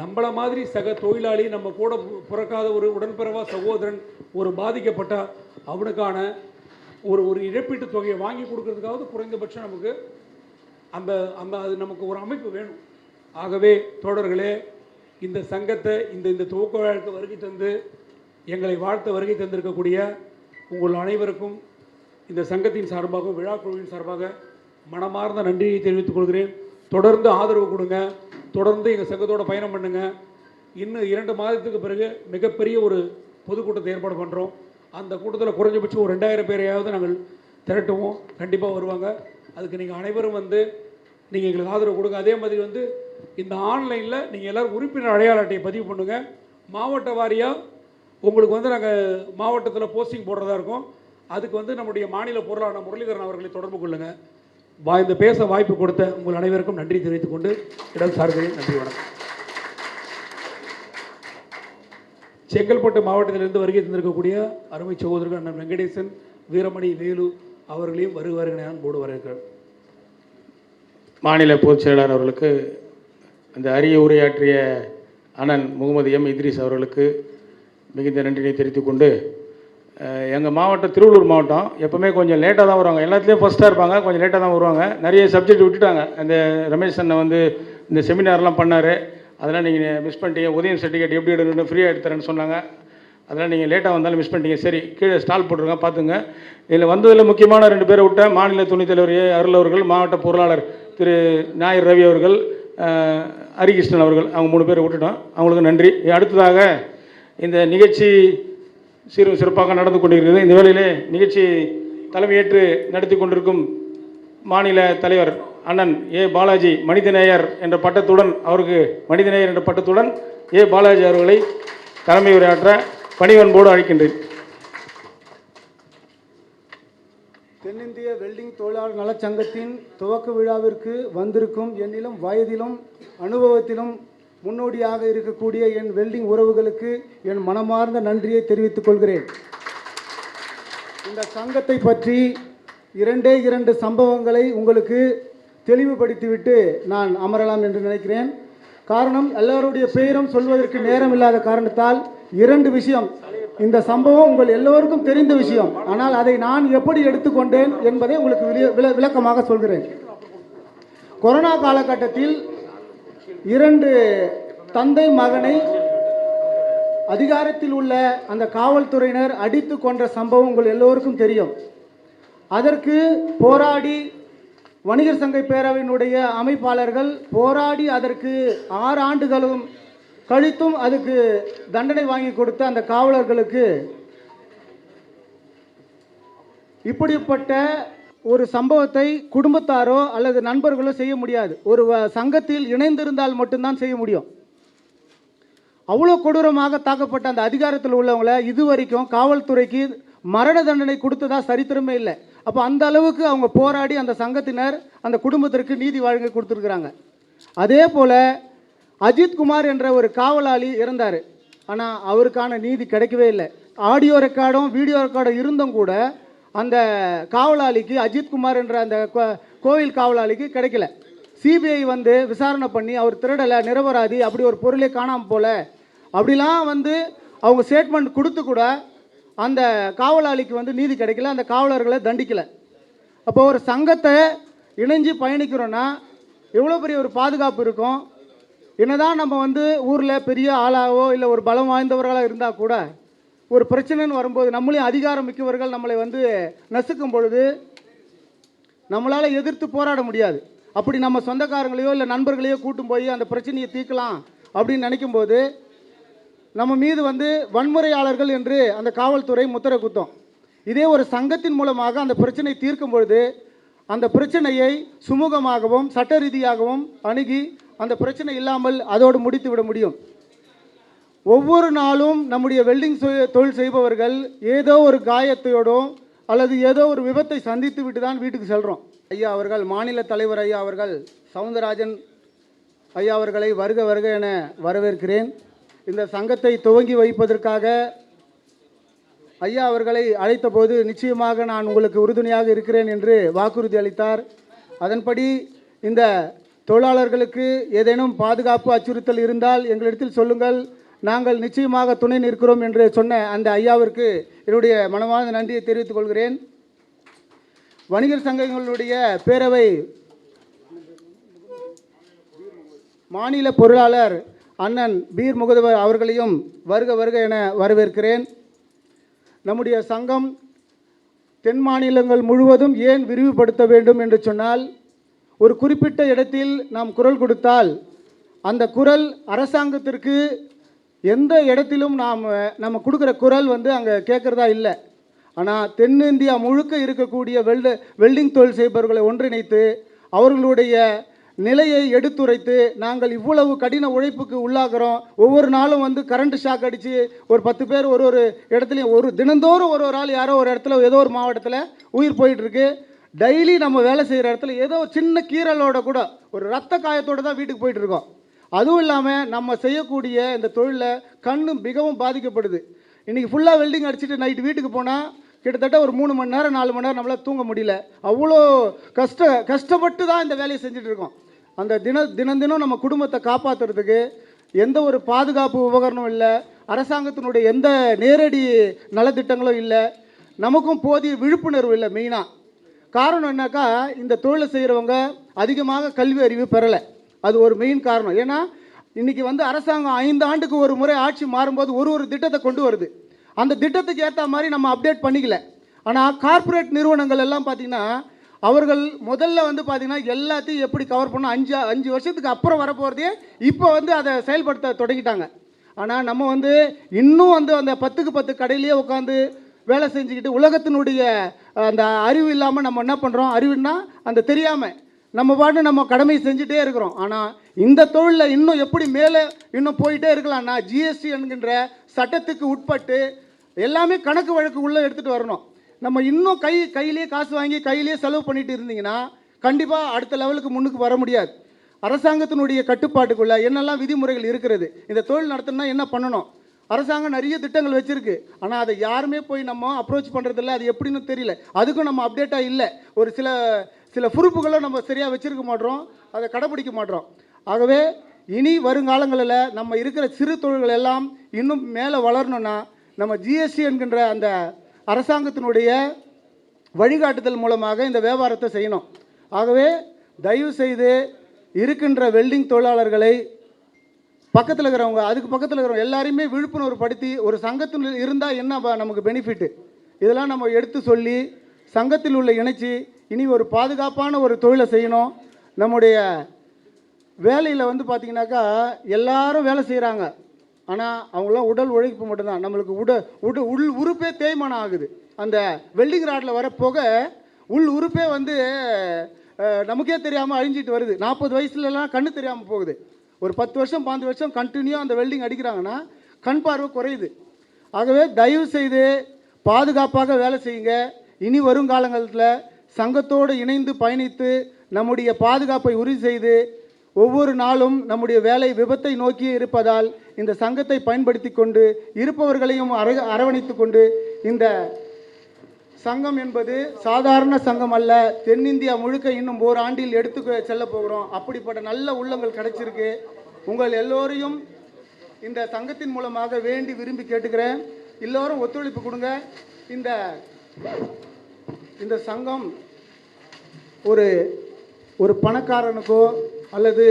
நம்மளை மாதிரி சக தொழிலாளி, நம்ம கூட பிறக்காத ஒரு உடன்பிறவா சகோதரன் ஒரு பாதிக்கப்பட்டால் அவனுக்கான ஒரு இழப்பீட்டு தொகையை வாங்கி கொடுக்கறதுக்காவது குறைந்தபட்சம் நமக்கு அது நமக்கு ஒரு அமைப்பு வேணும். ஆகவே தோழர்களே, இந்த சங்கத்தை இந்த துவக்க விழாவுக்கு வருகை தந்து எங்களை வாழ்த்த வருகை தந்திருக்கக்கூடிய உங்கள் அனைவருக்கும் இந்த சங்கத்தின் சார்பாகவும் விழா குழுவின் சார்பாக மனமார்ந்த நன்றியை தெரிவித்துக் கொள்கிறேன். தொடர்ந்து ஆதரவு கொடுங்க, தொடர்ந்து எங்கள் சங்கத்தோட பயணம் பண்ணுங்கள். இன்னும் 2 மாதத்துக்கு பிறகு மிகப்பெரிய ஒரு பொதுக்கூட்டத்தை ஏற்பாடு பண்ணுறோம். அந்த கூட்டத்தில் குறைஞ்சபட்சம் ஒரு 2000 பேரையாவது நாங்கள் திரட்டுவோம். கண்டிப்பாக வருவாங்க. அதுக்கு நீங்கள் அனைவரும் வந்து நீங்கள் எங்களுக்கு ஆதரவு கொடுங்க. அதே மாதிரி வந்து இந்த ஆன்லைனில் நீங்கள் எல்லோரும் உறுப்பினர் அடையாள அட்டையை பதிவு பண்ணுங்கள். மாவட்ட வாரியாக உங்களுக்கு வந்து நாங்கள் மாவட்டத்தில் போஸ்டிங் போடுறதா இருக்கும். அதுக்கு வந்து நம்முடைய மாநில பொருளாளர் முரளிதரன் அவர்களை தொடர்பு கொள்ளுங்கள். இந்த பேச வாய்ப்பு கொடுத்த உங்கள் அனைவருக்கும் நன்றி தெரிவித்துக் கொண்டு இடம் சார்கிறேன். நன்றி, வணக்கம். செங்கல்பட்டு மாவட்டத்திலிருந்து வருகை தந்திருக்கக்கூடிய அருமை சகோதரர்கள் அண்ணன் வெங்கடேசன், வீரமணி, வேலு அவர்களையும் வருவார்கள் நான் போடு வரவேற்கிறேன். மாநில பொதுச் செயலாளர் அவர்களுக்கு, அந்த அரிய உரையாற்றிய அண்ணன் முகமது எம் இத்ரீஸ் அவர்களுக்கு மிகுந்த நன்றியை தெரிவித்துக் கொண்டு, எங்கள் மாவட்டம் திருவள்ளூர் மாவட்டம் எப்போவுமே கொஞ்சம் லேட்டாக தான் வருவாங்க. எல்லாத்துலேயும் ஃபஸ்ட்டாக இருப்பாங்க, கொஞ்சம் லேட்டாக தான் வருவாங்க. நிறைய சப்ஜெக்ட் விட்டுட்டாங்க. அந்த ரமேஷ் அண்ணன் வந்து இந்த செமினார்லாம் பண்ணார், அதெல்லாம் நீங்கள் மிஸ் பண்ணிட்டீங்க. உதயம் சர்டிஃபிகேட் எப்படி எடுக்கணும் ஃப்ரீயாக எடுத்துறேன்னு சொன்னாங்க. அதெல்லாம் நீங்கள் லேட்டாக வந்தாலும் மிஸ் பண்ணிட்டீங்க. சரி, கீழே ஸ்டால் போட்டுருங்க, பார்த்துங்க. இதில் வந்ததில் முக்கியமான 2 பேரை விட்டேன். மாநில துணைத் தலைவர் அருள் அவர்கள், மாவட்ட பொருளாளர் திரு ஞாயிறு ரவி அவர்கள், ஹரிகிருஷ்ணன் அவர்கள், அவங்க 3 பேரை விட்டுட்டோம். அவங்களுக்கு நன்றி. அடுத்ததாக இந்த நிகழ்ச்சி சீரும் சிறப்பாக நடந்து கொண்டிருக்கிறது. இந்த வேளையிலே நிகழ்ச்சி தலைமையேற்று நடத்தி கொண்டிருக்கும் மாநில தலைவர் அண்ணன் ஏ பாலாஜி மனிதநேயர் என்ற பட்டத்துடன், அவருக்கு மனிதநேயர் என்ற பட்டத்துடன் ஏ பாலாஜி அவர்களை தலைமை உரையாற்ற பணிவன்போடு அழைக்கின்றேன். தென்னிந்திய வெல்டிங் தொழிலாளர் நலச்சங்கத்தின் துவக்க விழாவிற்கு வந்திருக்கும் என்னிலும் வயதிலும் அனுபவத்திலும் முன்னோடியாக இருக்கக்கூடிய என் வெல்டிங் உறவுகளுக்கு என் மனமார்ந்த நன்றியை தெரிவித்துக் கொள்கிறேன். இந்த சங்கத்தை பற்றி 2 சம்பவங்களை உங்களுக்கு தெளிவுபடுத்திவிட்டு நான் அமரலாம் என்று நினைக்கிறேன். காரணம், எல்லாருடைய பெயரும் சொல்வதற்கு நேரம் இல்லாத காரணத்தால் 2 விஷயம். இந்த சம்பவம் உங்கள் எல்லோருக்கும் தெரிந்த விஷயம், ஆனால் அதை நான் எப்படி எடுத்துக்கொண்டேன் என்பதை உங்களுக்கு விளக்கமாக சொல்கிறேன். கொரோனா காலகட்டத்தில் 2 தந்தை மகனை அதிகாரத்தில் உள்ள அந்த காவல்துறையினர் அடித்து கொன்ற சம்பவம் உங்கள் எல்லோருக்கும் தெரியும். அதற்கு போராடி வணிகர் சங்க பேரவையினுடைய அமைப்பாளர்கள் போராடி அதற்கு 6 ஆண்டுகளும் கழித்தும் அதுக்கு தண்டனை வாங்கி கொடுத்த அந்த காவலர்களுக்கு இப்படிப்பட்ட ஒரு சம்பவத்தை குடும்பத்தாரோ அல்லது நண்பர்களோ செய்ய முடியாது. ஒரு சங்கத்தில் இணைந்திருந்தால் மட்டும்தான் செய்ய முடியும். அவ்வளோ கொடூரமாக தாக்கப்பட்ட அந்த அதிகாரத்தில் உள்ளவங்களை இதுவரைக்கும் காவல்துறைக்கு மரண தண்டனை கொடுத்ததா சரித்திரமே இல்லை. அப்போ அந்த அளவுக்கு அவங்க போராடி அந்த சங்கத்தினர் அந்த குடும்பத்திற்கு நீதி வழங்கி கொடுத்துருக்குறாங்க. அதே போல் அஜித்குமார் என்ற ஒரு காவலாளி இறந்தார். ஆனால் அவருக்கான நீதி கிடைக்கவே இல்லை. ஆடியோ ரெக்கார்டும் வீடியோ ரெக்கார்டும் இருந்தும் கூட அந்த காவலாளிக்கு, அஜித்குமார் என்ற அந்த கோவில் காவலாளிக்கு கிடைக்கல. சிபிஐ வந்து விசாரணை பண்ணி அவர் திருடலை, நிரபராதி, அப்படி ஒரு பொருளே காணாமல் போல அப்படிலாம் வந்து அவங்க ஸ்டேட்மெண்ட் கொடுத்து கூட அந்த காவலாளிக்கு வந்து நீதி கிடைக்கல, அந்த காவலர்களை தண்டிக்கலை. அப்போ ஒரு சங்கத்தை இணைஞ்சு பயணிக்கிறோன்னா எவ்வளோ பெரிய ஒரு பாதுகாப்பு இருக்கும். என்னதான் நம்ம வந்து ஊரில் பெரிய ஆளாகவோ இல்லை ஒரு பலம் வாய்ந்தவர்களாக இருந்தால் கூட ஒரு பிரச்சனைன்னு வரும்போது நம்மளையும் அதிகாரம் மிக்கவர்கள் நம்மளை வந்து நசுக்கும் பொழுது நம்மளால் எதிர்த்து போராட முடியாது. அப்படி நம்ம சொந்தக்காரங்களையோ இல்லை நண்பர்களையோ கூட்டும் போய் அந்த பிரச்சனையை தீர்க்கலாம் அப்படின்னு நினைக்கும்போது நம்ம மீது வந்து வன்முறையாளர்கள் என்று அந்த காவல்துறை முத்திரை குத்தும். இதே ஒரு சங்கத்தின் மூலமாக அந்த பிரச்சனை தீர்க்கும் பொழுது அந்த பிரச்சனையை சுமூகமாகவும் சட்ட ரீதியாகவும் அணுகி அந்த பிரச்சனை இல்லாமல் அதோடு முடித்து விட முடியும். ஒவ்வொரு நாளும் நம்முடைய வெல்டிங் தொழில் செய்பவர்கள் ஏதோ ஒரு காயத்தையோடோ அல்லது ஏதோ ஒரு விபத்தை சந்தித்து விட்டு தான் வீட்டுக்கு செல்கிறோம். ஐயா அவர்கள், மாநில தலைவர் ஐயா அவர்கள், சவுந்தரராஜன் ஐயா அவர்களை வருக வருக என வரவேற்கிறேன். இந்த சங்கத்தை துவங்கி வைப்பதற்காக ஐயா அவர்களை அழைத்த போது நிச்சயமாக நான் உங்களுக்கு உறுதுணையாக இருக்கிறேன் என்று வாக்குறுதி அளித்தார். அதன்படி இந்த தொழிலாளர்களுக்கு ஏதேனும் பாதுகாப்பு அச்சுறுத்தல் இருந்தால் எங்களிடத்தில் சொல்லுங்கள், நாங்கள் நிச்சயமாக துணை நிற்கிறோம் என்று சொன்ன அந்த ஐயாவிற்கு என்னுடைய மனமார்ந்த நன்றியை தெரிவித்துக் கொள்கிறேன். வணிகர் சங்கங்களுடைய பேரவை மாநில பொருளாளர் அண்ணன் பீர் முகதவர் அவர்களையும் வருக வருக என வரவேற்கிறேன். நம்முடைய சங்கம் தென் மாநிலங்கள் முழுவதும் ஏன் விரிவுபடுத்த வேண்டும் என்று சொன்னால், ஒரு குறிப்பிட்ட இடத்தில் நாம் குரல் கொடுத்தால் அந்த குரல் அரசாங்கத்திற்கு எந்த இடத்திலும் நம்ம கொடுக்குற குரல் வந்து அங்கே கேட்குறதா இல்லை. ஆனால் தென்னிந்தியா முழுக்க இருக்கக்கூடிய வெல்டிங் தொழில் செய்பவர்களை ஒன்றிணைத்து அவர்களுடைய நிலையை எடுத்துரைத்து நாங்கள் இவ்வளவு கடின உழைப்புக்கு உள்ளாகிறோம், ஒவ்வொரு நாளும் வந்து கரண்ட் ஷாக் அடித்து ஒரு 10 பேர் ஒரு இடத்துலையும் தினந்தோறும் ஒரு ஆள் யாரோ ஒரு இடத்துல ஏதோ ஒரு மாவட்டத்தில் உயிர் போயிட்டுருக்கு. டெய்லி நம்ம வேலை செய்கிற இடத்துல ஏதோ சின்ன கீறலோட கூட ஒரு ரத்த காயத்தோடு தான் வீட்டுக்கு போயிட்டுருக்கோம். அதுவும் இல்லாமல் நம்ம செய்யக்கூடிய இந்த தொழிலில் கண்ணு மிகவும் பாதிக்கப்படுது. இன்றைக்கி ஃபுல்லாக வெல்டிங் அடிச்சுட்டு நைட்டு வீட்டுக்கு போனால் கிட்டத்தட்ட ஒரு 3 மணி நேரம் 4 மணி நேரம் நம்மளால் தூங்க முடியல. அவ்வளோ கஷ்டப்பட்டு தான் இந்த வேலையை செஞ்சிட்ருக்கோம். அந்த தினம் நம்ம குடும்பத்தை காப்பாற்றுறதுக்கு எந்த ஒரு பாதுகாப்பு உபகரணம் இல்லை, அரசாங்கத்தினுடைய எந்த நேரடி நலத்திட்டங்களும் இல்லை, நமக்கும் போதிய விழிப்புணர்வு இல்லை. மெயினாக காரணம் என்னக்கா, இந்த தொழிலை செய்கிறவங்க அதிகமாக கல்வி அறிவு பெறலை. அது ஒரு மெயின் காரணம். ஏன்னா இன்றைக்கி வந்து அரசாங்கம் 5 ஆண்டுக்கு ஒரு முறை ஆட்சி மாறும்போது ஒரு திட்டத்தை கொண்டு வருது. அந்த திட்டத்துக்கு ஏற்ற மாதிரி நம்ம அப்டேட் பண்ணிக்கல. ஆனால் கார்ப்பரேட் நிறுவனங்கள் எல்லாம் பார்த்திங்கன்னா அவர்கள் முதல்ல வந்து பார்த்திங்கன்னா எல்லாத்தையும் எப்படி கவர் பண்ணோம் 5 வருஷத்துக்கு அப்புறம் வரப்போகிறதே இப்போ வந்து அதை செயல்படுத்த தொடங்கிட்டாங்க. ஆனால் நம்ம வந்து இன்னும் வந்து அந்த 10க்கு 10 கடையிலேயே உட்காந்து வேலை செஞ்சுக்கிட்டு உலகத்தினுடைய அந்த அறிவு இல்லாமல் நம்ம என்ன பண்ணுறோம், அறிவுன்னா அந்த தெரியாமல் நம்ம பாட்டு நம்ம கடமையை செஞ்சுட்டே இருக்கிறோம். ஆனால் இந்த தொழிலில் இன்னும் எப்படி மேலே இன்னும் போயிட்டே இருக்கலாம்னா ஜிஎஸ்டி என்கின்ற சட்டத்துக்கு உட்பட்டு எல்லாமே கணக்கு வழக்கு உள்ளே எடுத்துகிட்டு வரணும். நம்ம இன்னும் கையிலேயே காசு வாங்கி கையிலேயே செலவு பண்ணிட்டு இருந்தீங்கன்னா கண்டிப்பாக அடுத்த லெவலுக்கு முன்னுக்கு வர முடியாது. அரசாங்கத்தினுடைய கட்டுப்பாட்டுக்குள்ளே என்னெல்லாம் விதிமுறைகள் இருக்கிறது, இந்த தொழில் நடத்தணும்னா என்ன பண்ணணும், அரசாங்கம் நிறைய திட்டங்கள் வச்சுருக்கு. ஆனால் அதை யாருமே போய் நம்ம அப்ரோச் பண்ணுறதில்ல. அது எப்படின்னு தெரியல. அதுக்கும் நம்ம அப்டேட்டாக இல்லை. ஒரு சில பொறுப்புகளை நம்ம சரியாக வச்சுருக்க மாட்டோம், அதை கடைப்பிடிக்க மாட்டோம். ஆகவே இனி வருங்காலங்களில் நம்ம இருக்கிற சிறு தொழில்கள் எல்லாம் இன்னும் மேலே வளரணும்னா நம்ம ஜிஎஸ்டி என்கின்ற அந்த அரசாங்கத்தினுடைய வழிகாட்டுதல் மூலமாக இந்த வியாபாரத்தை செய்யணும். ஆகவே தயவு செய்து இருக்கின்ற வெல்டிங் தொழிலாளர்களை பக்கத்தில் இருக்கிறவங்க, அதுக்கு பக்கத்தில் இருக்கிறவங்க எல்லாரையுமே விழிப்புணர்வு படுத்தி ஒரு சங்கத்தில் இருந்தால் என்ன நமக்கு பெனிஃபிட்டு, இதெல்லாம் நம்ம எடுத்து சொல்லி சங்கத்தில் உள்ள இணைச்சி இனி ஒரு பாதுகாப்பான ஒரு தொழிலை செய்யணும். நம்முடைய வேலையில் வந்து பார்த்திங்கனாக்கா எல்லாரும் வேலை செய்கிறாங்க. ஆனால் அவங்களாம் உடல் உழைப்பு மட்டும்தான். நம்மளுக்கு உள் உறுப்பே தேய்மானம் ஆகுது. அந்த வெல்டிங் ராடில் வர போக உள் உறுப்பே வந்து நமக்கே தெரியாமல் அழிஞ்சிட்டு வருது. 40 வயசுலலாம் கண்ணு தெரியாமல் போகுது. ஒரு 10 வருஷம் 15 வருஷம் கண்டினியூ அந்த வெல்டிங் அடிக்கிறாங்கன்னா கண் பார்வை குறையுது. ஆகவே தயவு செய்து பாதுகாப்பாக வேலை செய்யுங்க. இனி வரும் காலங்களில் சங்கத்தோடு இணைந்து பயணித்து நம்முடைய பாதுகாப்பை உறுதி செய்து ஒவ்வொரு நாளும் நம்முடைய வேலை விபத்தை நோக்கி இருப்பதால் இந்த சங்கத்தை பயன்படுத்தி கொண்டு இருப்பவர்களையும் அரவணைத்து கொண்டு இந்த சங்கம் என்பது சாதாரண சங்கம் அல்ல, தென்னிந்தியா முழுக்க இன்னும் ஓராண்டில் எடுத்து செல்ல போகிறோம். அப்படிப்பட்ட நல்ல உள்ளங்கள் கிடைச்சிருக்கு. உங்கள் எல்லோரையும் இந்த சங்கத்தின் மூலமாக வேண்டி விரும்பி கேட்டுக்கிறேன். எல்லோரும் ஒத்துழைப்பு கொடுங்க. இந்த சங்கம் ஒரு பணக்காரனுக்கோ அல்லது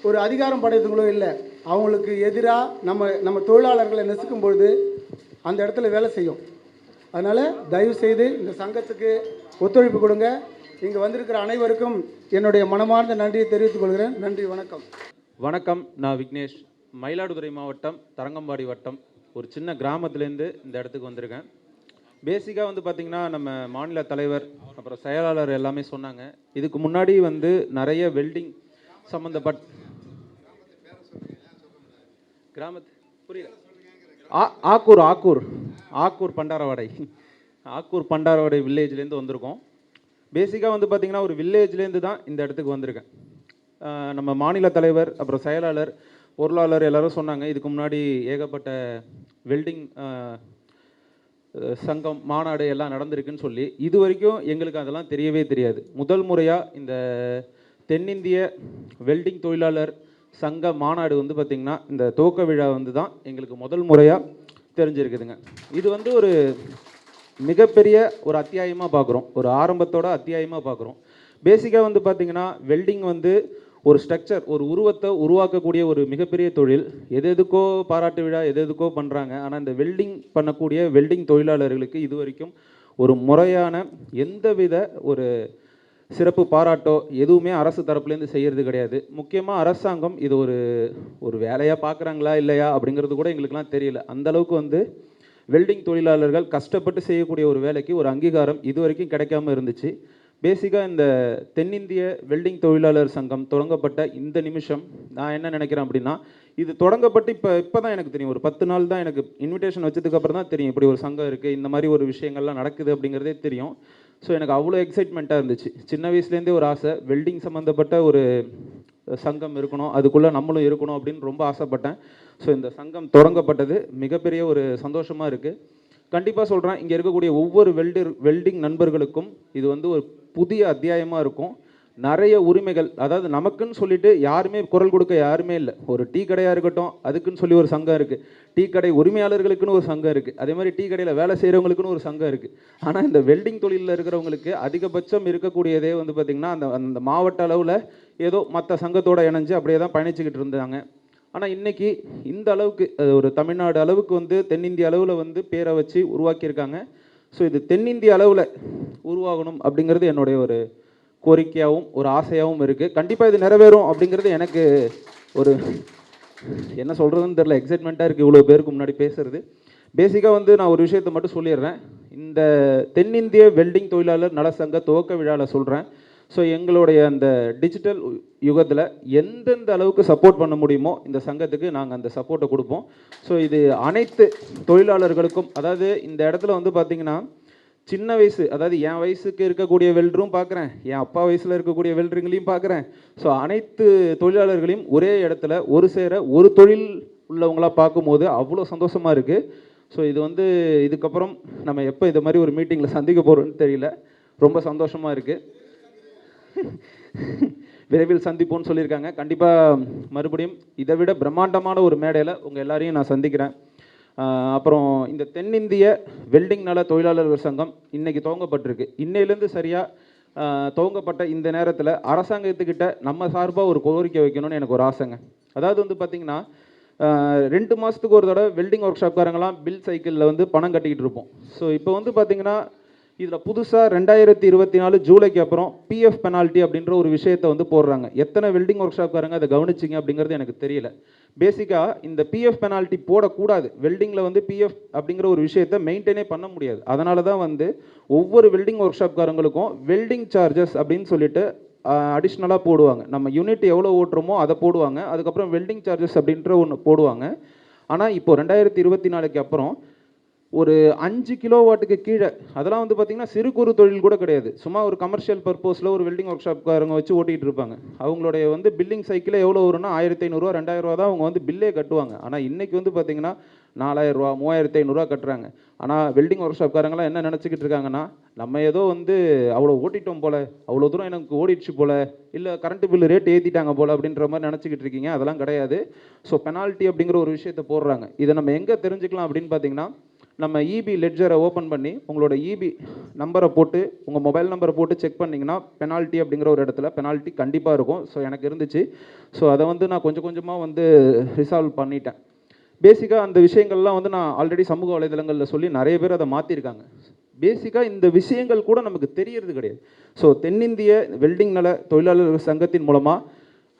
ஒரு அதிகாரம் படைத்தவங்களோ இல்லை. அவங்களுக்கு எதிராக நம்ம தொழிலாளர்களை நெசுக்கும் பொழுது அந்த இடத்துல வேலை செய்யும். அதனால் தயவுசெய்து இந்த சங்கத்துக்கு ஒத்துழைப்பு கொடுங்க. இங்கே வந்திருக்கிற அனைவருக்கும் என்னுடைய மனமார்ந்த நன்றியை தெரிவித்துக் கொள்கிறேன். நன்றி, வணக்கம். வணக்கம். நான் விக்னேஷ், மயிலாடுதுறை மாவட்டம் தரங்கம்பாடி வட்டம் ஒரு சின்ன கிராமத்துலேருந்து இந்த இடத்துக்கு வந்திருக்கேன். பேசிக்காக வந்து பார்த்திங்கன்னா நம்ம மாநில தலைவர் அப்புறம் செயலாளர் எல்லாமே சொன்னாங்க. இதுக்கு முன்னாடி வந்து நிறைய வெல்டிங் சம்மந்தப்பட்ட கிராமத்து புரியல ஆக்கூர் பண்டாரவாடை வில்லேஜ்லேருந்து வந்திருக்கோம். பேசிக்காக வந்து பார்த்திங்கன்னா ஒரு வில்லேஜ்லேருந்து தான் இந்த இடத்துக்கு வந்திருக்கேன். நம்ம மாநில தலைவர் அப்புறம் செயலாளர் பொருளாளர் எல்லோரும் சொன்னாங்க இதுக்கு முன்னாடி ஏகப்பட்ட வெல்டிங் சங்கம் மாநாடு எல்லாம் நடந்திருக்குன்னு சொல்லி. இது வரைக்கும் எங்களுக்கு அதெல்லாம் தெரியவே தெரியாது. முதல் முறையாக இந்த தென்னிந்திய வெல்டிங் தொழிலாளர் சங்க மாநாடு வந்து பார்த்திங்கன்னா இந்த துவக்க விழா வந்து தான் எங்களுக்கு முதல் முறையாக தெரிஞ்சிருக்குதுங்க. இது வந்து ஒரு மிகப்பெரிய ஒரு அத்தியாயமாக பார்க்குறோம், ஒரு ஆரம்பத்தோட அத்தியாயமாக பார்க்குறோம். பேசிக்காக வந்து பார்த்திங்கன்னா வெல்டிங் வந்து ஒரு ஸ்ட்ரக்சர், ஒரு உருவத்தை உருவாக்கக்கூடிய ஒரு மிகப்பெரிய தொழில். எதுக்கோ பாராட்டு விழா எதுக்கோ பண்ணுறாங்க. ஆனால் இந்த வெல்டிங் பண்ணக்கூடிய வெல்டிங் தொழிலாளர்களுக்கு இது வரைக்கும் ஒரு முறையான எந்தவித ஒரு சிறப்பு பாராட்டோ எதுவுமே அரசு தரப்புலேருந்து செய்கிறது கிடையாது. முக்கியமாக அரசாங்கம் இது ஒரு வேலையாக பார்க்குறாங்களா இல்லையா அப்படிங்கிறது கூட எங்களுக்குலாம் தெரியல. அந்தளவுக்கு வந்து வெல்டிங் தொழிலாளர்கள் கஷ்டப்பட்டு செய்யக்கூடிய ஒரு வேலைக்கு ஒரு அங்கீகாரம் இது வரைக்கும் கிடைக்காம இருந்துச்சு. பேசிக்காக இந்த தென்னிந்திய வெல்டிங் தொழிலாளர் சங்கம் தொடங்கப்பட்ட இந்த நிமிஷம் நான் என்ன நினைக்கிறேன் அப்படின்னா, இது தொடங்கப்பட்டு இப்போ தான் எனக்கு தெரியும். ஒரு 10 நாள் தான் எனக்கு இன்விடேஷன் வச்சதுக்கப்புறம் தான் தெரியும் இப்படி ஒரு சங்கம் இருக்குது, இந்த மாதிரி ஒரு விஷயங்கள்லாம் நடக்குது அப்படிங்கிறதே தெரியும். ஸோ எனக்கு அவ்வளோ எக்ஸைட்மெண்ட்டாக இருந்துச்சு. சின்ன வயசுலேருந்தே ஒரு ஆசை, வெல்டிங் சம்மந்தப்பட்ட ஒரு சங்கம் இருக்கணும், அதுக்குள்ளே நம்மளும் இருக்கணும் அப்படின்னு ரொம்ப ஆசைப்பட்டேன். ஸோ இந்த சங்கம் தொடங்கப்பட்டது மிகப்பெரிய ஒரு சந்தோஷமாக இருக்குது. கண்டிப்பாக சொல்கிறேன், இங்கே இருக்கக்கூடிய ஒவ்வொரு வெல்டிங் நண்பர்களுக்கும் இது வந்து ஒரு புதிய அத்தியாயமாக இருக்கும். நிறைய உரிமைகள், அதாவது நமக்குன்னு சொல்லிட்டு யாருமே குரல் கொடுக்க யாருமே இல்லை. ஒரு டீ கடையாக இருக்கட்டும், அதுக்குன்னு சொல்லி ஒரு சங்கம் இருக்குது. டீ கடை உரிமையாளர்களுக்குன்னு ஒரு சங்கம் இருக்குது. அதே மாதிரி டீ கடையில் வேலை செய்கிறவங்களுக்குன்னு ஒரு சங்கம் இருக்குது. ஆனால் இந்த வெல்டிங் தொழிலில் இருக்கிறவங்களுக்கு அதிகபட்சம் இருக்கக்கூடியதே வந்து பார்த்திங்கன்னா அந்த மாவட்ட அளவில் ஏதோ மற்ற சங்கத்தோடு இணைஞ்சு அப்படியே தான் பயணிச்சுக்கிட்டு இருந்தாங்க. ஆனால் இன்றைக்கி இந்த அளவுக்கு ஒரு தமிழ்நாடு அளவுக்கு வந்து தென்னிந்திய அளவில் வந்து பேரை வச்சு உருவாக்கியிருக்காங்க. ஸோ இது தென்னிந்திய அளவில் உருவாகணும் அப்படிங்கிறது என்னுடைய ஒரு கோரிக்கையாகவும் ஒரு ஆசையாகவும் இருக்குது. கண்டிப்பாக இது நிறைவேறும் அப்படிங்கிறது எனக்கு ஒரு என்ன சொல்கிறதுன்னு தெரில, எக்ஸைட்மெண்ட்டாக இருக்குது இவ்வளோ பேருக்கு முன்னாடி பேசுகிறது. பேசிக்காக வந்து நான் ஒரு விஷயத்தை மட்டும் சொல்லிடுறேன். இந்த தென்னிந்திய வெல்டிங் தொழிலாளர் நல சங்க துவக்க விழாவில் சொல்கிறேன். ஸோ எங்களுடைய அந்த டிஜிட்டல் யுகத்தில் எந்தெந்த அளவுக்கு சப்போர்ட் பண்ண முடியுமோ இந்த சங்கத்துக்கு நாங்கள் அந்த சப்போர்ட்டை கொடுப்போம். ஸோ இது அனைத்து தொழிலாளர்களுக்கும், அதாவது இந்த இடத்துல வந்து பார்த்திங்கன்னா சின்ன வயசு, அதாவது என் வயசுக்கு இருக்கக்கூடிய வெல்டரும் பார்க்குறேன், என் அப்பா வயசில் இருக்கக்கூடிய வெல்டருங்களையும் பார்க்குறேன். ஸோ அனைத்து தொழிலாளர்களையும் ஒரே இடத்துல ஒரு சேர ஒரு தொழில் உள்ளவங்களாக பார்க்கும்போது அவ்வளோ சந்தோஷமாக இருக்குது. ஸோ இது வந்து இதுக்கப்புறம் நம்ம எப்போ இது மாதிரி ஒரு மீட்டிங்கில் சந்திக்க போகிறோன்னு தெரியல, ரொம்ப சந்தோஷமாக இருக்குது. விரைவில் சந்திப்போன்னு சொல்லியிருக்காங்க. கண்டிப்பாக மறுபடியும் இதை விட பிரம்மாண்டமான ஒரு மேடையில் உங்கள் எல்லாரையும் நான் சந்திக்கிறேன். அப்புறம் இந்த தென்னிந்திய வெல்டிங் நல தொழிலாளர்கள் சங்கம் இன்றைக்கி துவங்கப்பட்டிருக்கு. இன்னையிலேருந்து சரியாக துவங்கப்பட்ட இந்த நேரத்தில் அரசாங்கத்துக்கிட்ட நம்ம சார்பாக ஒரு கோரிக்கை வைக்கணும்னு எனக்கு ஒரு ஆசைங்க. அதாவது வந்து பார்த்திங்கன்னா 2 மாதத்துக்கு ஒரு தடவை வெல்டிங் ஒர்க் ஷாப்காரங்களாம் பில் சைக்கிளில் வந்து பணம் கட்டிக்கிட்டு இருப்போம். ஸோ இப்போ வந்து பார்த்திங்கன்னா இதில் புதுசாக 2024 ஜூலைக்கு அப்புறம் பிஎஃப் பெனால்ட்டி அப்படின்ற ஒரு விஷயத்தை வந்து போடுறாங்க. எத்தனை வெல்டிங் ஒர்க் ஷாப்காரங்க அதை கவனிச்சிங்க அப்படிங்கிறது எனக்கு தெரியல. பேசிக்காக இந்த பிஎஃப் பெனால்ட்டி போடக்கூடாது. வெல்டிங்கில் வந்து பிஎஃப் அப்படிங்கிற ஒரு விஷயத்தை மெயின்டைனே பண்ண முடியாது. அதனால தான் வந்து ஒவ்வொரு வெல்டிங் ஒர்க் ஷாப்காரங்களுக்கும் வெல்டிங் சார்ஜஸ் அப்படின்னு சொல்லிட்டு அடிஷ்னலாக போடுவாங்க. நம்ம யூனிட் எவ்வளோ ஓட்டுறோமோ அதை போடுவாங்க. அதுக்கப்புறம் வெல்டிங் சார்ஜஸ் அப்படின்ற ஒன்று போடுவாங்க. ஆனால் இப்போ 2024க்கு அப்புறம் ஒரு 5 கிலோவாட்டுக்கு கீழே, அதெல்லாம் வந்து பார்த்திங்கன்னா சிறு குறு தொழில் கூட கிடையாது, சும்மா ஒரு கமர்ஷியல் பர்பஸில் ஒரு வெல்டிங் ஒர்க் ஷாப்காரங்க வச்சு ஓட்டிகிட்டு இருப்பாங்க. அவங்களுடைய வந்து பில்லிங் சைக்கிள் எவ்வளோ வரும்னா 1500 2000 தான் அவங்க வந்து பில்லே கட்டுவாங்க. ஆனால் இன்றைக்கி வந்து பார்த்திங்கன்னா 4000 3500 கட்டுறாங்க. ஆனால் வெல்டிங் ஒர்க் ஷாப்காரங்களாம் என்ன நினச்சிக்கிட்டு இருக்காங்கன்னா, நம்ம ஏதோ வந்து அவ்வளோ ஓட்டிட்டோம் போல், அவ்வளோ தூரம் எனக்கு ஓடிடுச்சு போல், இல்லை கரண்ட்டு பில்லு ரேட் ஏற்றிட்டாங்க போல் அப்படின்ற மாதிரி நினச்சிக்கிட்டு இருக்கீங்க. அதெல்லாம் கிடையாது. ஸோ பெனால்ட்டி அப்படிங்கிற ஒரு விஷயத்தை போடுறாங்க. இதை நம்ம எங்கே தெரிஞ்சுக்கலாம் அப்படின்னு பார்த்திங்கன்னா, நம்ம இபி லெட்ஜரை ஓப்பன் பண்ணி உங்களோட இபி நம்பரை போட்டு உங்கள் மொபைல் நம்பரை போட்டு செக் பண்ணிங்கன்னா பெனால்ட்டி அப்படிங்கிற ஒரு இடத்துல பெனால்ட்டி கண்டிப்பாக இருக்கும். ஸோ எனக்கு இருந்துச்சு. ஸோ அதை வந்து நான் கொஞ்சம் கொஞ்சமாக வந்து ரிசால்வ் பண்ணிட்டேன். பேசிக்காக அந்த விஷயங்கள்லாம் வந்து நான் ஆல்ரெடி சமூக வலைதளங்களில் சொல்லி நிறைய பேர் அதை மாற்றிருக்காங்க. பேசிக்காக இந்த விஷயங்கள் கூட நமக்கு தெரியறது கிடையாது. ஸோ தென்னிந்திய வெல்டிங் நல தொழிலாளர்கள் சங்கத்தின் மூலமாக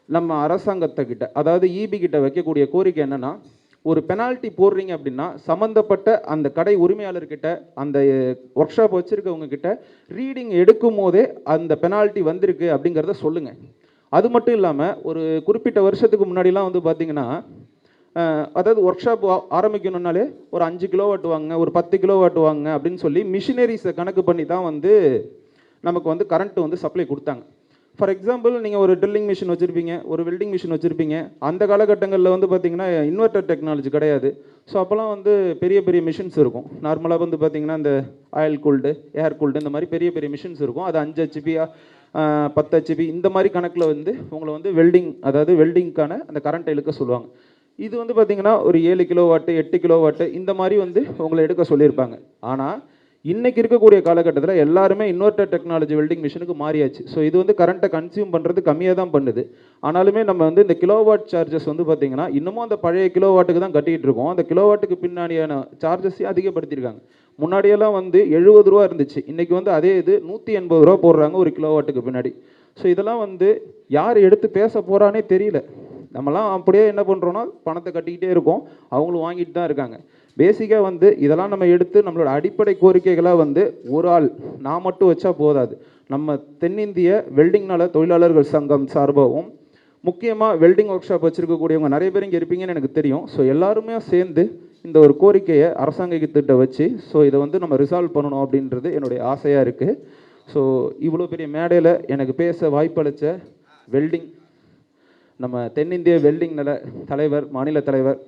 நம்ம அரசாங்கத்துக்கிட்ட, அதாவது இபி கிட்ட வைக்கக்கூடிய கோரிக்கை என்னென்னா, ஒரு பெனால்ட்டி போடுறீங்க அப்படின்னா சம்மந்தப்பட்ட அந்த கடை உரிமையாளர்கிட்ட, அந்த ஒர்க் ஷாப் வச்சுருக்கவங்க கிட்ட ரீடிங் எடுக்கும் போதே அந்த பெனால்ட்டி வந்திருக்கு அப்படிங்கிறத சொல்லுங்கள். அது மட்டும் இல்லாமல் ஒரு குறிப்பிட்ட வருஷத்துக்கு முன்னாடிலாம் வந்து பார்த்திங்கன்னா, அதாவது ஒர்க் ஷாப் ஆரம்பிக்கணுன்னாலே ஒரு 5 கிலோவாட் வாங்க, ஒரு 10 கிலோவாட் வாங்க அப்படின்னு சொல்லி மிஷினரிஸை கணக்கு பண்ணி தான் வந்து நமக்கு வந்து கரண்ட்டு வந்து சப்ளை கொடுத்தாங்க. ஃபார் எக்ஸாம்பிள், நீங்கள் ஒரு ட்ரில்லிங் மிஷின் வச்சுருப்பீங்க, ஒரு வெல்டிங் மிஷின் வச்சுருப்பீங்க. அந்த காலகட்டங்களில் வந்து பார்த்திங்கன்னா இன்வெர்டர் டெக்னாலஜி கிடையாது. ஸோ அப்போல்லாம் வந்து பெரிய பெரிய மிஷின்ஸ் இருக்கும். நார்மலாக வந்து பார்த்திங்கன்னா இந்த ஆயில் கூல்டு, ஏர் கூல்டு, இந்த மாதிரி பெரிய பெரிய மிஷின்ஸ் இருக்கும். அது 5 HP 10 HP இந்த மாதிரி கணக்கில் வந்து உங்களை வந்து வெல்டிங், அதாவது வெல்டிங்க்கான அந்த கரண்ட்டை இழுக்க சொல்லுவாங்க. இது வந்து பார்த்திங்கன்னா ஒரு 7 கிலோவாட்டு 8 கிலோவாட்டு இந்த மாதிரி வந்து உங்களை எடுக்க சொல்லியிருப்பாங்க. ஆனால் இன்றைக்கி இருக்கக்கூடிய காலகட்டத்தில் எல்லாருமே இன்வெர்டர் டெக்னாலஜி வெல்டிங் மிஷினுக்கு மாறியாச்சு. ஸோ இது வந்து கரண்ட்டை கன்சியூம் பண்ணுறது கம்மியாக தான் பண்ணுது. ஆனாலுமே நம்ம வந்து இந்த கிலோவாட் சார்ஜஸ் வந்து பார்த்திங்கன்னா இன்னமும் அந்த பழைய கிலோவாட்டுக்கு தான் கட்டிகிட்டு இருக்கோம். அந்த கிலோவாட்டுக்கு பின்னாடியான சார்ஜஸையும் அதிகப்படுத்தியிருக்காங்க. முன்னாடியெல்லாம் வந்து 70 ரூபா இருந்துச்சு, இன்றைக்கி வந்து அதே இது 180 ரூபா போடுறாங்க ஒரு கிலோவாட்டுக்கு பின்னாடி. ஸோ இதெல்லாம் வந்து யார் எடுத்து பேச போகிறானே தெரியல. நம்மலாம் அப்படியே என்ன பண்ணுறோன்னா பணத்தை கட்டிக்கிட்டே இருக்கோம், அவங்களும் வாங்கிட்டு தான் இருக்காங்க. பேசிக்காக வந்து இதெல்லாம் நம்ம எடுத்து நம்மளோட அடிப்படை கோரிக்கைகளாக வந்து ஒரு ஆள் நான் மட்டும் வச்சா போதாது. நம்ம தென்னிந்திய வெல்டிங் நல தொழிலாளர்கள் சங்கம் சார்பாகவும் முக்கியமாக வெல்டிங் ஒர்க் ஷாப் வச்சுருக்கக்கூடியவங்க நிறைய பேர் இங்கே இருப்பீங்கன்னு எனக்கு தெரியும். ஸோ எல்லாருமே சேர்ந்து இந்த ஒரு கோரிக்கையை அரசாங்கத்திட்ட வச்சு ஸோ இதை வந்து நம்ம ரிசால்வ் பண்ணணும் அப்படின்றது என்னுடைய ஆசையாக இருக்குது. ஸோ இவ்வளோ பெரிய மேடையில் எனக்கு பேச வாய்ப்பளித்த வெல்டிங் நம்ம தென்னிந்திய வெல்டிங் நல தலைவர், மாநில தலைவர்,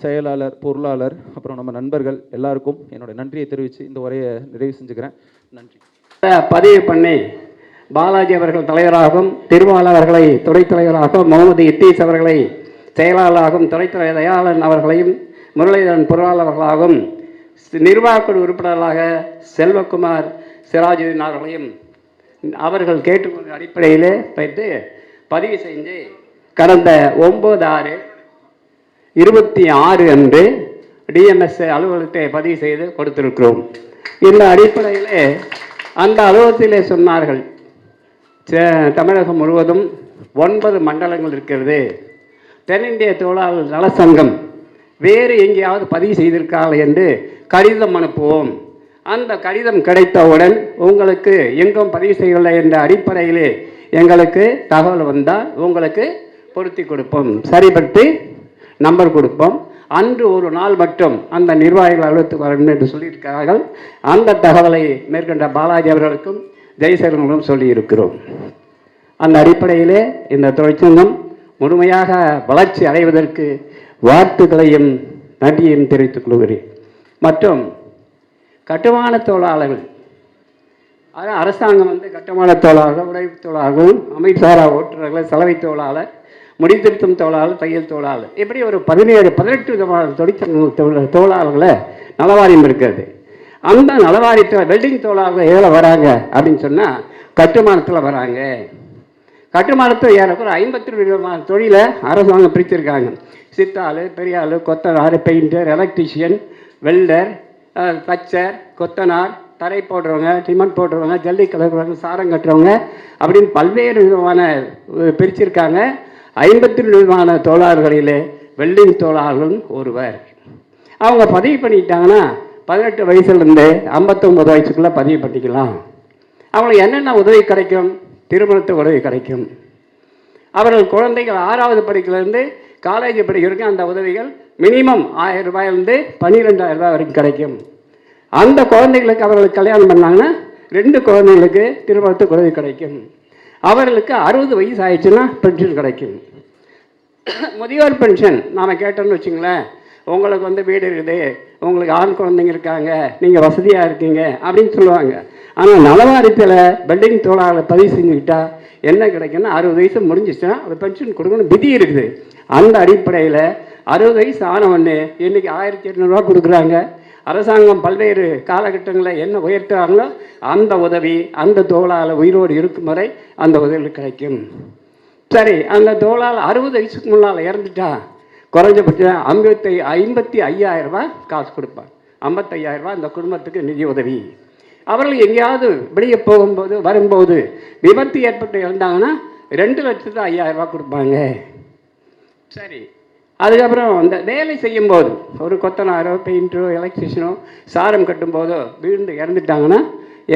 செயலாளர், பொருளாளர், அப்புறம் நம்ம நண்பர்கள் எல்லாருக்கும் என்னோட நன்றியை தெரிவித்து இந்த உரையை நிறைவு செஞ்சுக்கிறேன். நன்றி. பதிவு பண்ணி பாலாஜி அவர்கள் தலைவராகவும், திருமால் அவர்களை துணைத் தலைவராகவும், முகமது இத்தீஸ் அவர்களை செயலாளராகவும், துணைத் தலைவர் தயாளன் அவர்களையும் முரளிதரன் பொருளாளர் அவர்களாகவும், நிர்வாகக்குழு உறுப்பினர்களாக செல்வகுமார், சிராஜுதீன் அவர்களையும் அவர்கள் கேட்டுக்கொண்ட அடிப்படையிலே வைத்து பதிவு செஞ்சு கடந்த 9/6/26 அன்று டிஎம்எஸ் அலுவலகத்தை பதிவு செய்து கொடுத்திருக்கிறோம். இந்த அடிப்படையிலே அந்த அலுவலகத்திலே சொன்னார்கள், தமிழகம் முழுவதும் 9 மண்டலங்கள் இருக்கிறது, தென்னிந்திய தொழிலாளர் நல சங்கம் வேறு எங்கேயாவது பதிவு செய்திருக்கார்கள் என்று கடிதம் அனுப்புவோம். அந்த கடிதம் கிடைத்தவுடன் உங்களுக்கு எங்கும் பதிவு செய்யவில்லை என்ற அடிப்படையிலே எங்களுக்கு தகவல் வந்தால் உங்களுக்கு பொருத்தி கொடுப்போம், சரிபட்டு நம்பர் கொடுப்போம். அன்று ஒரு நாள் மட்டும் அந்த நிர்வாகிகள் அலுவலகத்துக்கு வரும் என்று சொல்லியிருக்கிறார்கள். அந்த தகவலை மேற்கொண்ட பாலாஜி அவர்களுக்கும் ஜெயசேகரனுக்கும் சொல்லியிருக்கிறோம். அந்த அடிப்படையிலே இந்த தொழிற்சங்கம் முழுமையாக வளர்ச்சி அடைவதற்கு வாழ்த்துக்களையும் நன்றியையும் தெரிவித்துக் கொள்கிறேன். மற்றும் கட்டுமான தொழிலாளர்கள், அதாவது அரசாங்கம் வந்து கட்டுமான தொழிலாளர்கள், உடைப்பு தொழிலாளர்கள், அமைச்சாரா ஓட்டுநர்கள், சலவை தொழிலாளர், முடித்திருத்தும் தொழிலாளர், தையல் தொழிலாளர், இப்படி ஒரு 17-18 விதமான தொழிலாளர்களை நலவாரியம் இருக்கிறது. அந்த நலவாரியத்தில் வெல்டிங் தொழிலாளர்கள் எதில் வராங்க அப்படின்னு சொன்னால் கட்டுமானத்தில் வராங்க. கட்டுமானத்தில் ஏறக்குற 52 விதமான தொழிலை அரசாங்கம் பிரித்திருக்காங்க. சித்தாள், பெரியாள், கொத்தனார், பெயிண்டர், எலக்ட்ரிஷியன், வெல்டர், தச்சர், கொத்தனார், தரை போடுறவங்க, சிமெண்ட் போடுறவங்க, ஜல்லி கலக்கிறவங்க, சாரம் கட்டுறவங்க அப்படின்னு பல்வேறு விதமான பிரிச்சிருக்காங்க. 52 விதமான தொழிலாளர்களிலே வெல்டிங் தொழிலாளர்கள் ஒருவர். அவங்க பதிவு பண்ணிட்டாங்கன்னா 18 வயசுலேருந்து 59 வயசுக்குள்ளே பதிவு பண்ணிக்கலாம். அவங்களுக்கு என்னென்ன உதவி கிடைக்கும்? திருமணத்து உதவி கிடைக்கும். அவர்கள் குழந்தைகள் 6வது படிக்கிலேருந்து காலேஜ் படிக்கிறதுக்கு அந்த உதவிகள் மினிமம் 1000 ரூபாயிலிருந்து 12,000 ரூபாய் வரைக்கும் கிடைக்கும். அந்த குழந்தைகளுக்கு அவர்களுக்கு கல்யாணம் பண்ணாங்கன்னா 2 குழந்தைகளுக்கு திருமணத்துக்கு உதவி கிடைக்கும். அவர்களுக்கு 60 வயசு ஆயிடுச்சுன்னா பென்ஷன் கிடைக்கும். முதியோர் பென்ஷன் நாம் கேட்டோம்னு வச்சுங்களேன், உங்களுக்கு வந்து வீடு இருக்குது, உங்களுக்கு ஆண் குழந்தைங்க இருக்காங்க, நீங்கள் வசதியாக இருக்கீங்க அப்படின்னு சொல்லுவாங்க. ஆனால் நலவாரியத்தில் பில்டிங் தொழிலாளர்களை பதிவு செஞ்சுக்கிட்டால் என்ன கிடைக்குன்னா 60 வயசு முடிஞ்சிச்சுன்னா அது பென்ஷன் கொடுக்கணும் விதி இருக்குது. அந்த அடிப்படையில் 60 வயசு ஆனவொன்னே இன்றைக்கி 1800 ரூபா கொடுக்குறாங்க. அரசாங்கம் பல்வேறு காலகட்டங்களில் என்ன உயர்த்துறாங்களோ அந்த உதவி அந்த தொழிலாளர் உயிரோடு இருக்கும் வரை அந்த உதவிகள் கிடைக்கும். சரி, அந்த தொழிலாளர் 60 வயசுக்கு முன்னால் இறந்துட்டா குறைஞ்சபட்சம் 55,000 ரூபாய் காசு கொடுப்பார். 55,000 ரூபாய் அந்த குடும்பத்துக்கு நிதி உதவி. அவர்கள் எங்கேயாவது வெளியே போகும்போது வரும்போது விபத்து ஏற்பட்டு இறந்தாங்கன்னா 2,05,000 ரூபாய் கொடுப்பாங்க. சரி, அதுக்கப்புறம் அந்த வேலை செய்யும்போது ஒரு கொத்தனாரோ, பெயிண்டரோ, எலக்ட்ரிஷியனோ சாரம் கட்டும்போதோ வீழ்ந்து இறந்துட்டாங்கன்னா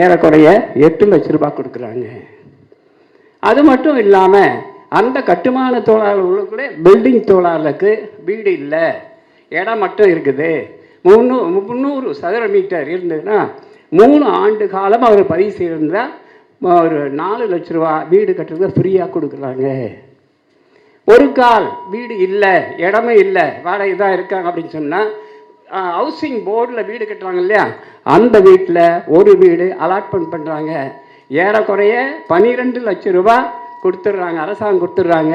ஏறக்குறைய 8 லட்ச ரூபாய் கொடுக்குறாங்க. அது மட்டும் இல்லாமல் அந்த கட்டுமான தொழிலாளர்களுக்கு பில்டிங் தொழிலாளருக்கு வீடு இல்லை, இடம் மட்டும் இருக்குது, 300 சதுர மீட்டர் இருந்ததுன்னா 3 ஆண்டு காலம் அவர் பதிவு செய்திருந்தால் ஒரு 4 லட்ச ரூபா வீடு கட்டுறதுக்கு ஃப்ரீயாக கொடுக்குறாங்க. ஒரு கால் வீடு இல்லை, இடமே இல்லை, வாடகை தான் இருக்காங்க அப்படின்னு சொன்னால் ஹவுசிங் போர்டில் வீடு கட்டுறாங்க இல்லையா, அந்த வீட்டில் ஒரு வீடு அலாட்மெண்ட் பண்ணுறாங்க. ஏறக்குறைய 12 லட்ச ரூபா கொடுத்துட்றாங்க, அரசாங்கம் கொடுத்துட்றாங்க.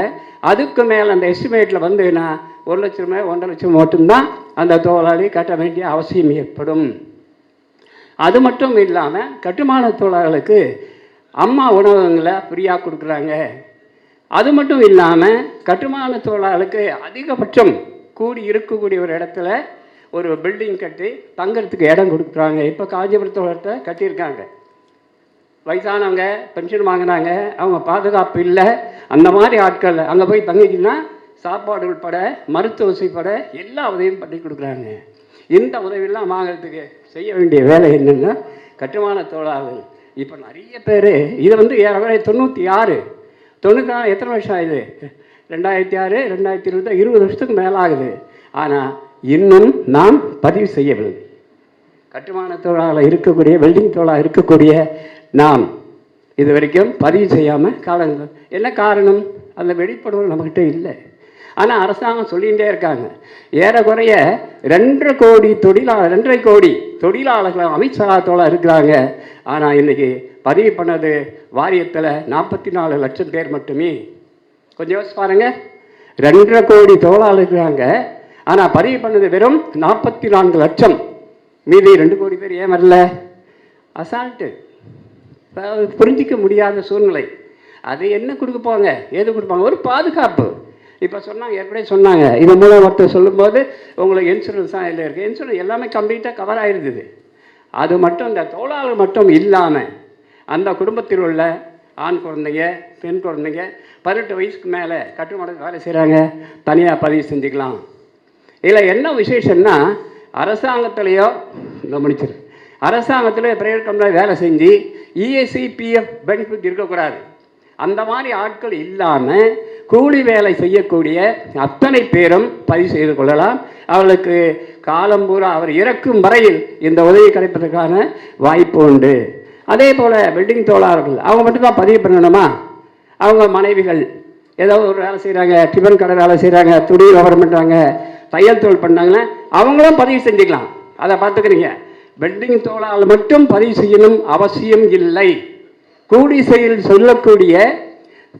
அதுக்கு மேலே அந்த எஸ்டிமேட்டில் வந்துன்னா 1 லட்சம் 1.5 லட்சம் மட்டும்தான் அந்த தொழிலாளி கட்ட வேண்டிய அவசியம் ஏற்படும். அது மட்டும் இல்லாமல் கட்டுமான தொழிலாளர்களுக்கு அம்மா உணவகங்களை ஃப்ரீயாக கொடுக்குறாங்க. அது மட்டும் இல்லாமல் கட்டுமான தொழிலாளர்களுக்கு அதிகபட்சம் கூடி இருக்கக்கூடிய ஒரு இடத்துல ஒரு பில்டிங் கட்டி தங்கிறதுக்கு இடம் கொடுக்குறாங்க. இப்போ காஞ்சிபுரத்தோட கட்டியிருக்காங்க. வயசானவங்க பென்ஷன் வாங்கினாங்க, அவங்க பாதுகாப்பு இல்லை, அந்த மாதிரி ஆட்கள் அங்கே போய் தங்கிக்கின்னா சாப்பாடு உட்பட மருத்துவ உதவிப்பட எல்லா உதவியும் பண்ணி கொடுக்குறாங்க. இந்த உதவியெல்லாம் வாங்கிறதுக்கு செய்ய வேண்டிய வேலை என்னென்னா கட்டுமான தொழிலாளர்கள். இப்போ நிறைய பேர் இதை வந்து ஏறக்குறைய 96 எத்தனை வருஷம் ஆகுது? 2006 2020 20 வருஷத்துக்கு மேலே ஆகுது. ஆனால் இன்னும் நாம் பதிவு செய்யவில்லை. கட்டுமான தொழிலாளர் இருக்கக்கூடிய வெல்டிங் தொழிலாளர் இருக்கக்கூடிய நாம் இது வரைக்கும் பதிவு செய்யாமல் காலங்கள் என்ன காரணம்? அந்த வெளிப்படுவல் நம்மக்கிட்ட இல்லை. ஆனால் அரசாங்கம் சொல்லிகிட்டே இருக்காங்க. ஏறக்குறைய 2.5 கோடி தொழிலாளர்கள் அமைச்சராக இருக்கிறாங்க. ஆனால் இன்றைக்கி பதிவு பண்ணது வாரியத்தில் 44 லட்சம் பேர் மட்டுமே. கொஞ்சம் யோசிச்சு பாருங்கள், 2.5 கோடி தொழிலாளர் இருக்கிறாங்க, ஆனால் பதிவு பண்ணது வெறும் 44 லட்சம். மீதி 2 கோடி பேர் ஏன் வரல? அசால்ட்டு, புரிஞ்சிக்க முடியாத சூழ்நிலை. அது என்ன கொடுக்க போங்க, ஏது கொடுப்பாங்க? ஒரு பாதுகாப்பு. இப்போ சொன்னாங்க, ஏற்கனவே சொன்னாங்க, இது மூலம் ஒருத்தர் சொல்லும்போது உங்களுக்கு இன்சூரன்ஸ் தான் இதில் இருக்குது. இன்சூரன்ஸ் எல்லாமே கம்ப்ளீட்டாக கவர் ஆகிருக்குது. அது மட்டும் இந்த தொழிலாளர் மட்டும் இல்லாமல் அந்த குடும்பத்தில் உள்ள ஆண் குழந்தைங்க பெண் குழந்தைங்க 18 வயசுக்கு மேலே கட்டுமானத்துக்கு வேலை செய்கிறாங்க, தனியாக பதிவு செஞ்சுக்கலாம். இதில் என்ன விசேஷம்னா அரசாங்கத்திலேயோ கவனிச்சிரு, அரசாங்கத்தில் பிரைவேட் கம்பெனியில் வேலை செஞ்சு இஎஸ்சி பிஎஃப் பெனிஃபிட் இருக்கக்கூடாது. அந்த மாதிரி ஆட்கள் இல்லாமல் கூலி வேலை செய்யக்கூடிய அத்தனை பேரும் பதிவு செய்து கொள்ளலாம். அவர்களுக்கு காலம் பூரா அவர் இறக்கும் வரையில் இந்த உதவி கிடைப்பதற்கான வாய்ப்பு உண்டு. அதே போல் பில்டிங் தொழிலாளர்கள் அவங்க மட்டும்தான் பதிவு பண்ணணுமா? அவங்க மனைவிகள் ஏதோ ஒரு வேலை செய்கிறாங்க, டிஃபன் கடை வேலை செய்கிறாங்க, துணி வியாபாரம் பண்ணுறாங்க, தையல் தொழில் பண்ணாங்கன்னா அவங்களும் பதிவு செஞ்சுக்கலாம். அதை பார்த்துக்கிறீங்க. பில்டிங் தொழிலாளர் மட்டும் பதிவு செய்யணும் அவசியம் இல்லை. கூலி செயல் சொல்லக்கூடிய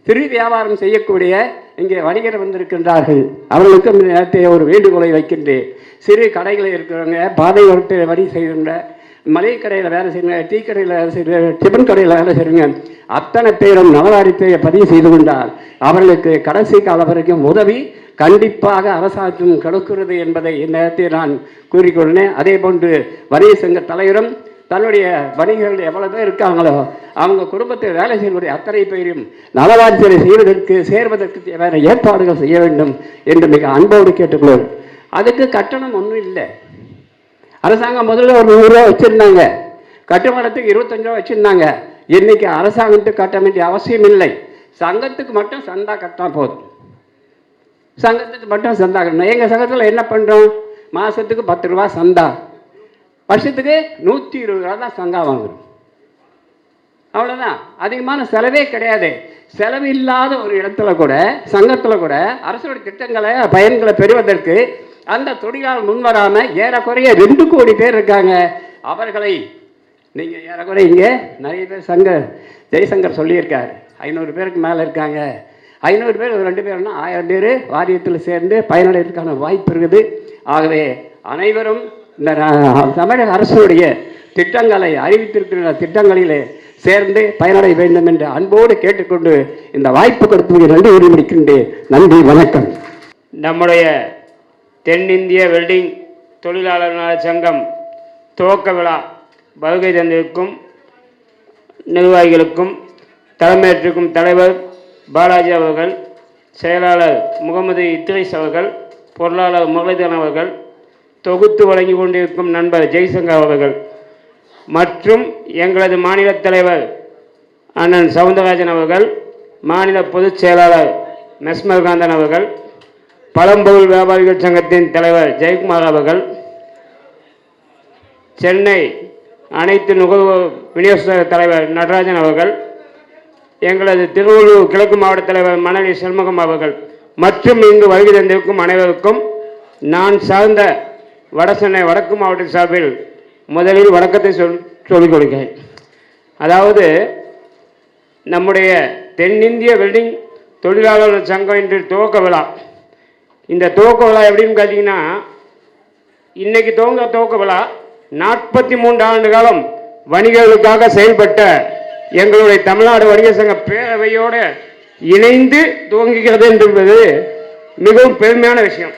சிறு வியாபாரம் செய்யக்கூடிய இங்கே வணிகர் வந்திருக்கின்றார்கள். அவர்களுக்கும் இந்த நேரத்தை ஒரு வேண்டுகோளை வைக்கின்றேன். சிறு கடைகளில் இருக்கிறவங்க, பாதை ஓரத்தில் வரி செய்கின்ற, மளிகை கடையில் வேலை செய்யுங்க, டீ கடையில் வேலை செய்கிற, டிஃபன் கடையில் வேலை செய்யுங்க, அத்தனை பேரும் நலவாரியத்தை பதிவு செய்து கொண்டால் அவர்களுக்கு கடைசி காலம் வரைக்கும் உதவி கண்டிப்பாக அரசாங்கம் கொடுக்கிறது என்பதை இந்நேரத்தை நான் கூறிக்கொண்டேன். அதே போன்று வணிக சங்க தலைவரும் தன்னுடைய வணிகர்கள் எவ்வளவு பேர் இருக்காங்களோ அவங்க குடும்பத்தில் வேலை செய்யக்கூடிய அத்தனை பேரையும் நலவாரியத்தை செய்வதற்கு சேர்வதற்கு தேவையான ஏற்பாடுகள் செய்ய வேண்டும் என்று மிக அன்போடு கேட்டுக்கொள்வோம். அதுக்கு கட்டணம் ஒன்றும் இல்லை. அரசாங்கம் முதல்ல ஒரு 100 ரூபா வச்சுருந்தாங்க, கட்டுமானத்துக்கு 25 ரூபா வச்சுருந்தாங்க. இன்னைக்கு அரசாங்கத்துக்கு கட்ட வேண்டிய அவசியம் இல்லை. சங்கத்துக்கு மட்டும் சந்தா கட்டினா போதும். சங்கத்துக்கு மட்டும் சந்தா கட்டணும். எங்கள் சங்கத்தில் என்ன பண்ணுறோம்? மாதத்துக்கு 10 ரூபா சந்தா, வருஷத்துக்கு 120 ரூபா தான் சங்கா வாங்குறோம். அவ்வளோதான். அதிகமான செலவே கிடையாது. செலவு இல்லாத ஒரு இடத்துல கூட, சங்கத்தில் கூட அரசுடைய திட்டங்களை பயன்களை பெறுவதற்கு அந்த தொழிலாளர் முன்வராமல் ஏறக்குறைய 2 கோடி பேர் இருக்காங்க. அவர்களை நீங்கள் ஏறக்குறைய இங்கே நிறைய பேர் ஜெய்சங்கர் சொல்லியிருக்கார், 500 பேருக்கு மேலே இருக்காங்க. 500 பேர், 2 பேர்னா 1000 பேர் வாரியத்தில் சேர்ந்து பயனடைவதற்கான வாய்ப்பு இருக்குது. ஆகவே அனைவரும் இந்த தமிழக அரசுடைய திட்டங்களை அறிவித்திருக்கிற திட்டங்களிலே சேர்ந்து பயனடைய வேண்டும் என்று அன்போடு கேட்டுக்கொண்டு இந்த வாய்ப்பு கொடுத்து நன்றி கூறி முடிக்கின்றேன். நன்றி, வணக்கம். நம்முடைய தென்னிந்திய வெல்டிங் தொழிலாளர் நல சங்கம் துவக்க விழா வருகை தந்திருக்கும் நிர்வாகிகளுக்கும் தலைமையேற்றிருக்கும் தலைவர் பாலாஜி அவர்கள், செயலாளர் முகமது இத்ரிஸ் அவர்கள், பொருளாளர் முரளிதரன் அவர்கள், தொகுத்து வழங்கி கொண்டிருக்கும் நண்பர் ஜெய்சங்கர் அவர்கள் மற்றும் எங்களது மாநில தலைவர் அண்ணன் சவுந்தரராஜன் அவர்கள், மாநில பொதுச் செயலாளர் மெஸ்மர்காந்தன் அவர்கள், பழம்பொருள் வியாபாரிகள் சங்கத்தின் தலைவர் ஜெயக்குமார் அவர்கள், சென்னை அனைத்து நுகர்வோர் விநியோக தலைவர் நடராஜன் அவர்கள், எங்களது திருவள்ளூர் கிழக்கு மாவட்ட தலைவர் மணலி செல்முகம் அவர்கள் மற்றும் இங்கு வருகை தந்திருக்கும் அனைவருக்கும் நான் சார்ந்த வடசென்னை வடக்கு மாவட்ட சார்பில் முதலில் வணக்கத்தை சொல்லிக் கொடுக்கிறேன். அதாவது நம்முடைய தென்னிந்திய வெல்டிங் தொழிலாளர் சங்கம் என்று துவக்க விழா. இந்த துவக்க விழா எப்படின்னு பார்த்தீங்கன்னா, இன்றைக்கி துவக்க விழா 43 ஆண்டு காலம் வணிகர்களுக்காக செயல்பட்ட எங்களுடைய தமிழ்நாடு வணிகர் சங்க பேரவையோடு இணைந்து துவங்குகிறது என்பது மிகவும் பெருமையான விஷயம்.